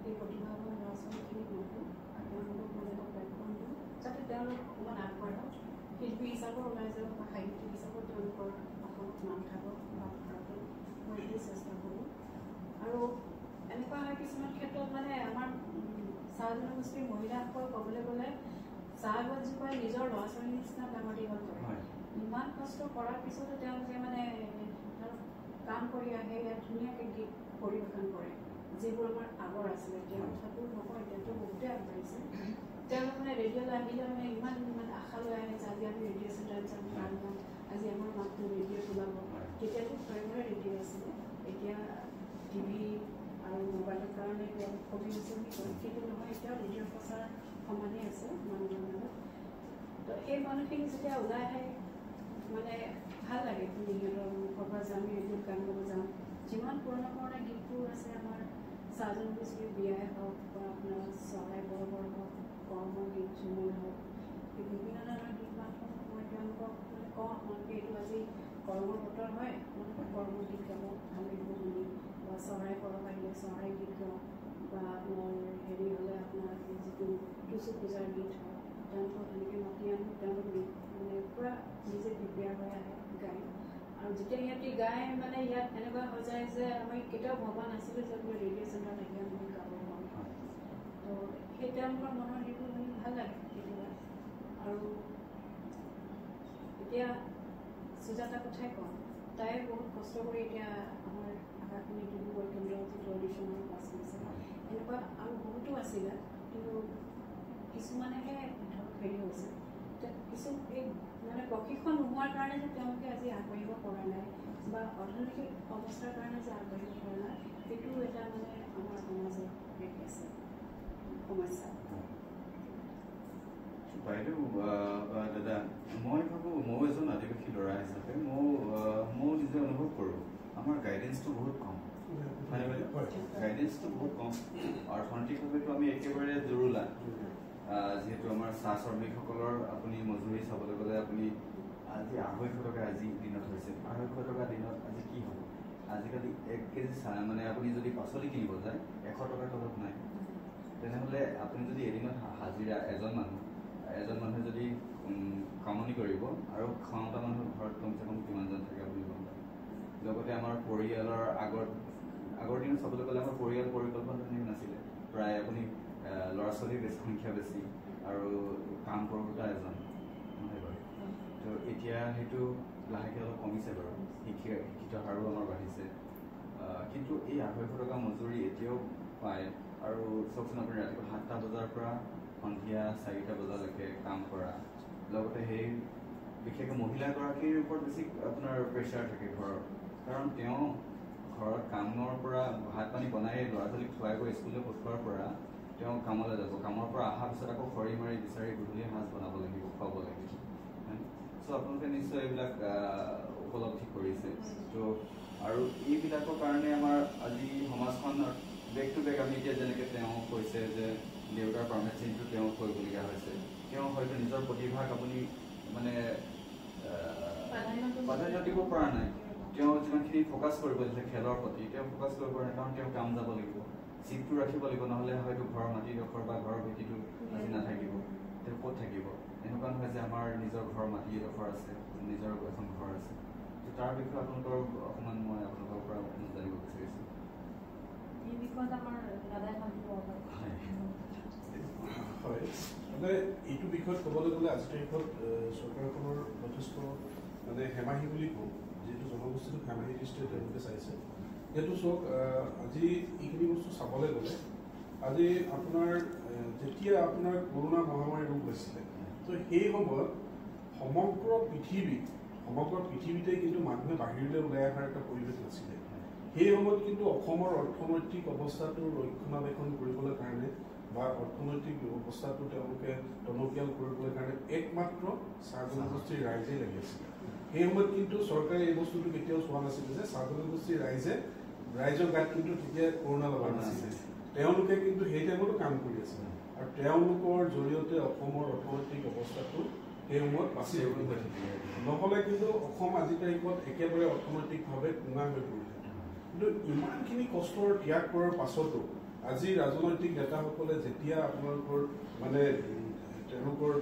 এই প্ৰতিভাৱান ল'ৰা ছোৱালীখিনিক মাতোঁ আৰু তেওঁলোকক মানে এটা প্লেটফৰ্ম দিওঁ যাতে তেওঁলোক অকণমান আগবাঢ়ক, শিল্পী হিচাপত ওলাই যাব বা সাহিত্যিক হিচাপত তেওঁলোকৰ অসমত নাম থাকক বা ভাৰতত মই এইটো চেষ্টা কৰোঁ। আৰু এনেকুৱা হয় কিছুমান ক্ষেত্ৰত মানে আমাৰ চাহ জনগোষ্ঠীৰ মহিলাসকল ক'বলৈ গ'লে চাহ গছজোপাই নিজৰ ল'ৰা ছোৱালীৰ নিচিনা ডাঙৰ দীঘল কৰে। ইমান কষ্ট কৰাৰ পিছতো তেওঁলোকে মানে কাম কৰি আহে, ইয়াত ধুনীয়াকৈ গীত পৰিৱেশন কৰে, যিবোৰ আমাৰ আগৰ আছিলে। এতিয়া কথাটো নকওঁ, এতিয়াতো বহুতেই আগবাঢ়িছে। তেওঁলোক মানে ৰেডিঅ'লৈ আহিলে মানে ইমান মানে আশা লৈ আহে যে আজি আমি ৰেডিঅ' চেণ্টাৰত যাম, গান গাম, আজি আমাৰ মাতটো ৰেডিঅ'ত ওলাব। তেতিয়াতো ঘৰে ঘৰে ৰেডিঅ' আছিলে, এতিয়া টিভি আৰু মোবাইলৰ কাৰণে তেওঁলোক কমি আছে বুলি কয়, কিন্তু নহয়, এতিয়াও ৰেডিঅ'ৰ প্ৰচাৰ সমানেই আছে মানুহৰ মাজত। তো সেই মানুহখিনি যেতিয়া ওলাই আহে মানে ভাল লাগে, তুমি সিহঁতৰ মুখৰ পৰা যাম, ৰেডিঅ'ত গান গাব যাম। যিমান পুৰণা পুৰণা গীতবোৰ আছে আমাৰ চাহ জনগোষ্ঠীৰ বিয়াই হওক বা আপোনাৰ চৰাই পৰৱৰ হওক, কৰ্মৰ গীত ঝুমুৰ হওক, এই বিভিন্ন ধৰণৰ গীত মাতসমূহ মই তেওঁলোকক মানে কওঁ, আপোনালোকে এইটো আজি কৰ্মৰ বতৰ হয়, আপোনালোকে কৰ্মৰ গীত গাব, ভাল লাগিব শুনি, বা চৰাই পৰৱ আহিলে চৰাই গীত গাওঁ, বা আপোনাৰ হেৰি হ'লে আপোনাৰ যিটো টুচু পূজাৰ গীত হয় তেওঁলোকক এনেকৈ মাতি আনো, তেওঁলোক মানে পূৰা নিজে প্ৰিপেয়াৰ হৈ আহে গায়। আৰু যেতিয়া সিহঁতি গায় মানে ইয়াত এনেকুৱা হৈ যায় যে আমি কেতিয়াও ভবা নাছিলোঁ যে মই ৰেডিঅ' চেণ্টাৰত আহি আমি গাব পাৰোঁ। তো সেই তেওঁলোকৰ মনৰ সেইটো শুনি ভাল লাগে কেতিয়াবা। আৰু এতিয়া সুজাতা কথাই কওঁ, তাই বহুত কষ্ট কৰি এতিয়া আমাৰ আকাশবাণী ডিব্ৰুগড় কেন্দ্ৰৰ যিটো অডিশ্যনৰ পাছ কৰিছে, এনেকুৱা আৰু বহুতো আছিলে, কিন্তু কিছুমানেহে ধৰক হেৰি হৈছে। কিছু এই মানে প্ৰশিক্ষণ নোহোৱাৰ কাৰণে যে তেওঁলোকে আজি আগবাঢ়িব পৰা নাই বা অৰ্থনৈতিক অৱস্থাৰ কাৰণে যে আগবাঢ়িব পৰা নাই, সেইটো এটা মানে আমাৰ সমাজত হেৰি আছে সমস্যা। বাইদেউ বা দাদা, মই ভাবোঁ ময়ো এজন আদিবাসী ল'ৰা হিচাপে ময়ো নিজে অনুভৱ কৰোঁ আমাৰ গাইডেঞ্চটো বহুত কম। গাইডেঞ্চটো বহুত কম। অৰ্থনৈতিকভাৱেতো আমি একেবাৰে জৰুলা, যিহেতু আমাৰ চাহ শ্ৰমিকসকলৰ আপুনি মজুৰি চাবলৈ গ'লে আপুনি আজি 250 টকা আজি দিনত হৈছে, 250 টকা দিনত আজি কি হ'ব? আজিকালি 1 কেজি চাহ মানে আপুনি যদি পাচলি কিনিব যায় 100 টকাৰ তলত নাই। তেনেহ'লে আপুনি যদি এদিনত হাজিৰা এজন মানুহে যদি কামনি কৰিব আৰু খাওঁতা মানুহ ঘৰত কমচে কম কিমানজন থাকে আপুনি গম পায়। লগতে আমাৰ পৰিয়ালৰ আগৰ দিনত চাবলৈ গ'লে আমাৰ পৰিয়াল পৰিকল্পনা নাছিলে, প্ৰায় আপুনি ল'ৰা ছোৱালীৰ সংখ্যা বেছি আৰু কাম কৰোঁতা এজন নহয় বাৰু। তো এতিয়া সেইটো লাহেকৈ অলপ কমিছে বাৰু, শিক্ষিত হাৰো আমাৰ বাঢ়িছে, কিন্তু এই 250 টকা মজুৰি এতিয়াও পায়। আৰু চাওকচোন আপুনি ৰাতিপুৱা 7টা বজাৰ পৰা সন্ধিয়া 4টা বজালৈকে কাম কৰা, লগতে সেই বিশেষকৈ মহিলাগৰাকীৰ ওপৰত বেছি আপোনাৰ প্ৰেছাৰ থাকে ঘৰৰ, কাৰণ তেওঁ ঘৰত কামৰ পৰা ভাত পানী বনাই ল'ৰা ছোৱালীক খুৱাই গৈ স্কুললৈ পঠোৱাৰ পৰা তেওঁ কামলৈ যাব, কামৰ পৰা অহাৰ পিছত আকৌ খৰি মাৰি বিচাৰি গধূলি সাঁজ বনাব লাগিব, খুৱাব লাগিব। চ' আপোনালোকে নিশ্চয় এইবিলাক উপলব্ধি কৰিছে। ত' আৰু এইবিলাকৰ কাৰণে আমাৰ আজি সমাজখন বেক টু বেক আমি এতিয়া যেনেকৈ তেওঁ কৈছে যে দেউতাৰ পাৰ্মানেণ্টটো তেওঁ কৰিবলগীয়া হৈছে, তেওঁ হয়তো নিজৰ প্ৰতিভাক আপুনি মানে প্ৰাধান্য দিব পৰা নাই। তেওঁ যিমানখিনি ফ'কাছ কৰিব লাগিছিলে খেলৰ প্ৰতি তেওঁ ফ'কাছ কৰিব পৰা নাই, কাৰণ তেওঁ কাম যাব লাগিব, চিটটো ৰাখিব লাগিব, নহ'লে হয়তো ঘৰৰ মাটিডোখৰ বা ঘৰৰ ভেটিটো আজি নাথাকিব, তেওঁ ক'ত থাকিব? এনেকুৱা নহয় যে আমাৰ নিজৰ ঘৰৰ মাটি এডোখৰ আছে, নিজৰ এখন ঘৰ আছে। তাৰ বিষয়ে আপোনালোকৰ অকণমান মই আপোনালোকৰ পৰা জানিব বিচাৰিছোঁ। এই বিষয়ত আমাৰ দাদাই ভাবিব হয়, মানে এইটো বিষয়ত ক'বলৈ গ'লে আজিৰ তাৰিখত চৰকাৰখনৰ যথেষ্ট মানে হেমাহি বুলি কওঁ, যিহেতু জনগোষ্ঠীটোক হেমাহি দৃষ্টিৰে তেওঁলোকে চাইছে। যিহেতু চাওক, আজি এইখিনি বস্তু চাবলৈ গ'লে আজি আপোনাৰ যেতিয়া আপোনাৰ কৰোণা মহামাৰী ৰোগ হৈছিলে, তো সেই সময়ত সমগ্ৰ পৃথিৱীতে কিন্তু মানুহে বাহিৰলৈ ওলাই অহাৰ এটা পৰিৱেশ নাছিলে। সেই সময়ত কিন্তু অসমৰ অৰ্থনৈতিক অৱস্থাটো ৰক্ষণাবেক্ষণ কৰিবলৈ কাৰণে বা অৰ্থনৈতিক অৱস্থাটো তেওঁলোকে টনকিয়াল কৰিবলৈ কাৰণে একমাত্ৰ চাহ জনগোষ্ঠীৰ ৰাইজেই লাগি আছিলে। সেই সময়ত কিন্তু চৰকাৰে এই বস্তুটো কেতিয়াও চোৱা নাছিলে যে চাহ জনগোষ্ঠীৰ ৰাইজৰ গাত কিন্তু তেতিয়া কৰোণা লগা নাছিলে। তেওঁলোকে কিন্তু সেই টাইমতো কাম কৰি আছিলে আৰু তেওঁলোকৰ জৰিয়তে অসমৰ অৰ্থনৈতিক অৱস্থাটো সেই সময়ত বাছি হৈ থাকিলে নহ'লে কিন্তু অসম আজিৰ তাৰিখত একেবাৰে অৰ্থনৈতিকভাৱে কোঙা হৈ পৰিলে কিন্তু ইমানখিনি কষ্টৰ ত্যাগ কৰাৰ পাছতো আজি ৰাজনৈতিক নেতাসকলে যেতিয়া আপোনালোকৰ মানে তেওঁলোকৰ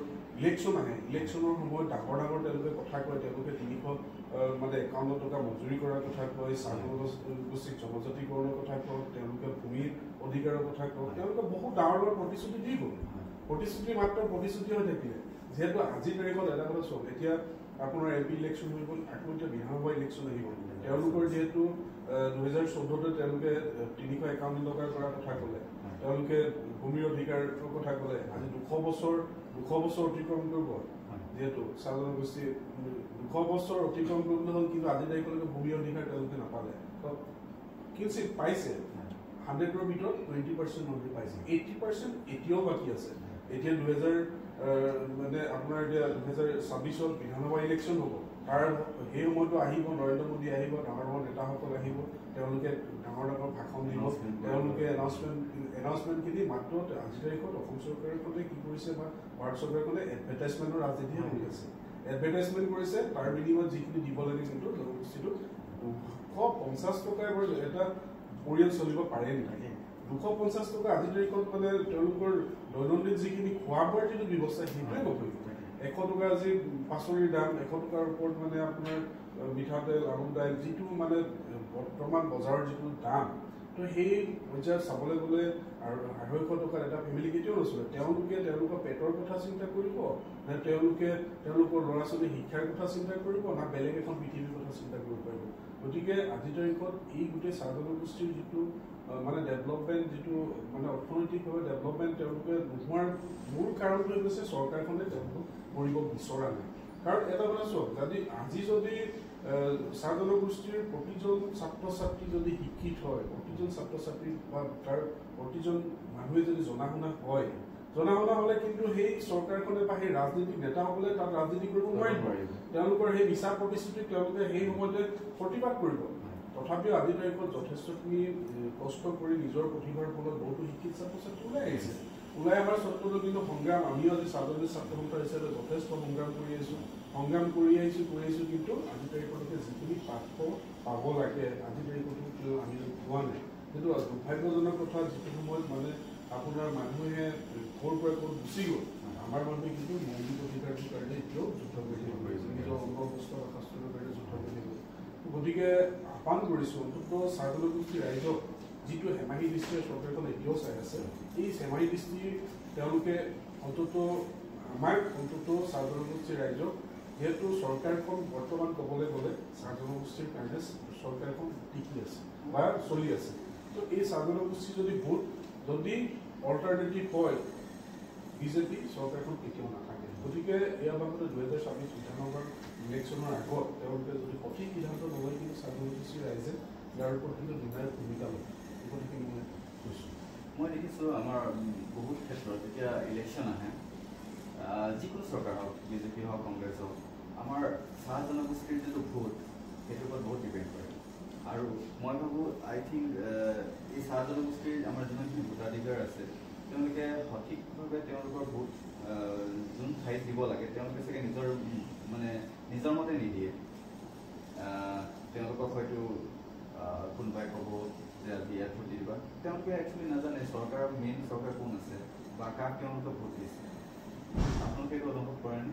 ইলেকশ্যন আহে ইলেকশ্যনৰ সময়ত ডাঙৰ ডাঙৰ তেওঁলোকে কথা কয় তেওঁলোকে 351 টকা মজুৰি কৰাৰ কথা কয় চাহ জনগোষ্ঠীক জনজাতিকৰণৰ কথা কয় তেওঁলোকে ভূমিৰ অধিকাৰৰ কথা কয় তেওঁলোকে বহুত ডাঙৰ ডাঙৰ প্ৰতিশ্ৰুতি দি গ'ল প্ৰতিশ্ৰুতি মাত্ৰ প্ৰতিশ্ৰুতি হৈ থাকিলে যিহেতু আজিৰ তাৰিখত এটা কথা চাওক এতিয়া আপোনাৰ MP ইলেকশ্যন হৈ গ'ল আকৌ এতিয়া বিধানসভা ইলেকশ্যন আহিব তেওঁলোকৰ যিহেতু 2014 তেওঁলোকে 351 টকাৰ কৰাৰ কথা ক'লে তেওঁলোকে ভূমিৰ অধিকাৰৰ কথা ক'লে আজি 200 বছৰ অতিক্ৰম কৰিব যেহেতু চাহ জনগোষ্ঠী 200 বছৰ অতিক্ৰম কৰিবলৈ হ'ল কিন্তু আজি তাৰিখলৈকে ভূমি অধিকাৰ তেওঁলোকে নাপালে কিন্তু পাইছে 100ৰ ভিতৰত 20% মন্ত্ৰী পাইছে 80% এতিয়াও বাকী আছে এতিয়া 2000 মানে আপোনাৰ এতিয়া 2026ত বিধানসভা ইলেকশ্যন হ'ব তাৰ সেই সময়তো আহিব নৰেন্দ্ৰ মোদী আহিব ডাঙৰ ডাঙৰ নেতাসকল আহিব তেওঁলোকে ডাঙৰ ডাঙৰ ভাষণ দিব তেওঁলোকে এনাউন্সমেণ্টখিনি মাত্ৰ আজিৰ তাৰিখত অসম চৰকাৰখনে কি কৰিছে বা ভাৰত চৰকাৰখনে এডভাৰটাইজমেণ্টৰ ৰাজনীতিহে কৰি আছে এডভাৰটাইজমেণ্ট কৰিছে তাৰ বিনিময়ত যিখিনি দিব লাগে কিন্তু জনগোষ্ঠীটো 250 টকাৰ এটা পৰিয়াল চলিব পাৰে নেকি 250 টকা আজিৰ তাৰিখত মানে তেওঁলোকৰ দৈনন্দিন যিখিনি খোৱা বোৱাৰ যিটো ব্যৱস্থা সেইটোৱে নকৰিব 100 টকা আজি পাচলিৰ দাম 100 টকাৰ ওপৰত মানে আপোনাৰ মিঠাতেল আলু দাইল যিটো মানে বৰ্তমান বজাৰৰ যিটো দাম তো সেই পৰ্যায়ত চাবলৈ গ'লে আৰু 250 টকাৰ এটা ফেমিলি কেতিয়াও নচলে তেওঁলোকে তেওঁলোকৰ পেটৰ কথা চিন্তা কৰিব নে তেওঁলোকে তেওঁলোকৰ ল'ৰা ছোৱালী শিক্ষাৰ কথা চিন্তা কৰিব না বেলেগ এখন পৃথিৱীৰ কথা চিন্তা কৰিব পাৰিব গতিকে আজিৰ তাৰিখত এই গোটেই চাহ জনগোষ্ঠীৰ যিটো মানে ডেভেলপমেণ্ট যিটো মানে অৰ্থনৈতিকভাৱে ডেভেলপমেণ্ট তেওঁলোকে নোহোৱাৰ মূল কাৰণটো হৈছে চৰকাৰখনে তেওঁলোকক কৰিব বিচৰা নাই কাৰণ এটা কথা চাওক আজি যদি চাহ জনগোষ্ঠীৰ প্ৰতিজন ছাত্ৰ ছাত্ৰী যদি শিক্ষিত হয় প্ৰতিজন ছাত্ৰ ছাত্ৰী বা তাৰ প্ৰতিজন মানুহে যদি জনা শুনা হ'লে কিন্তু সেই চৰকাৰখনে বা সেই ৰাজনীতিক নেতাসকলে তাত ৰাজনীতি কৰিব নোৱাৰিব তেওঁলোকৰ সেই মিছা প্ৰতিশ্ৰুতি তেওঁলোকে সেই সময়তে প্ৰতিবাদ কৰিব তথাপিও আজিৰ তাৰিখত যথেষ্টখিনি কষ্ট কৰি নিজৰ প্ৰতিভাৰ ফলত বহুতো শিক্ষিত ছাত্ৰ ছাত্ৰী ওলাই আহিছে ওলাই আমাৰ ছাত্ৰটো কিন্তু সংগ্ৰাম আমিও আজি ছাত্ৰ সন্থা হিচাপে যথেষ্ট সংগ্ৰাম কৰি আহিছোঁ কিন্তু আজিৰ তাৰিখলৈকে যিখিনি প্ৰাপ্য পাব লাগে আজিৰ তাৰিখতো আমি পোৱা নাই কিন্তু দুৰ্ভাগ্যজনক কথা যিটো সময়ত মানে আপোনাৰ মানুহে ক'ৰ পৰা ক'ত গুচি গ'ল আমাৰ মানুহে কিন্তু মৌলিক অধিকাৰটোৰ কাৰণে এতিয়াও যুদ্ধ কৰি থাকিব পাৰিছে নিজৰ অংগবস্ত্ৰ শাস্ত্ৰৰ কাৰণে যুদ্ধ কৰি থাকিব গতিকে আহ্বান কৰিছোঁ অন্ততঃ চাহ জনগোষ্ঠীৰ ৰাইজক যিটো হেমাহী দৃষ্টিৰে চৰকাৰখন এতিয়াও চাই আছে এই হেমাহী দৃষ্টি তেওঁলোকে অন্ততঃ চাহ জনগোষ্ঠীৰ ৰাইজক যিহেতু চৰকাৰখন বৰ্তমান ক'বলৈ গ'লে চাহ জনগোষ্ঠীৰ কাৰণে চৰকাৰখন টিকি আছে বা চলি আছে তো এই চাহ জনগোষ্ঠী যদি অল্টাৰনেটিভ হয় বিজেপি চৰকাৰখন কেতিয়াও নাথাকে গতিকে এই বাবদে 2026 বিধানসভাৰ ইলেকশ্যনৰ আগত তেওঁলোকে যদি সঠিক সিদ্ধান্ত নলয় কিন্তু চাহ জনগোষ্ঠীৰ ৰাইজে ইয়াৰ ওপৰত কিন্তু নিৰ্ণায়ক ভূমিকা লয় গতিকে মই কৈছোঁ মই দেখিছোঁ আমাৰ বহুত ক্ষেত্ৰত যেতিয়া ইলেকশ্যন আহে যিকোনো চৰকাৰ হওক বিজেপি হওক কংগ্ৰেছ হওক আমাৰ চাহ জনগোষ্ঠীৰ যিটো ভোট সেইটোৰ ওপৰত বহুত ডিপেণ্ড কৰে আৰু মই ভাবোঁ আই থিংক এই চাহ জনগোষ্ঠীৰ আমাৰ যিমানখিনি ভোটাধিকাৰ আছে তেওঁলোকে সঠিকভাৱে তেওঁলোকৰ ভোট যোন ঠাইত দিব লাগে তেওঁলোকে চাগে নিজৰ মতে নিদিয়ে তেওঁলোকক হয়তো কোনোবাই ক'ব যে আজি ইয়াত ভোট দি দিবা তেওঁলোকে একচুৱেলি নাজানে মেইন চৰকাৰ কোন আছে বা কাক তেওঁলোকে ভোট দিছে আপোনালোকে এইটো অনুভৱ কৰেনে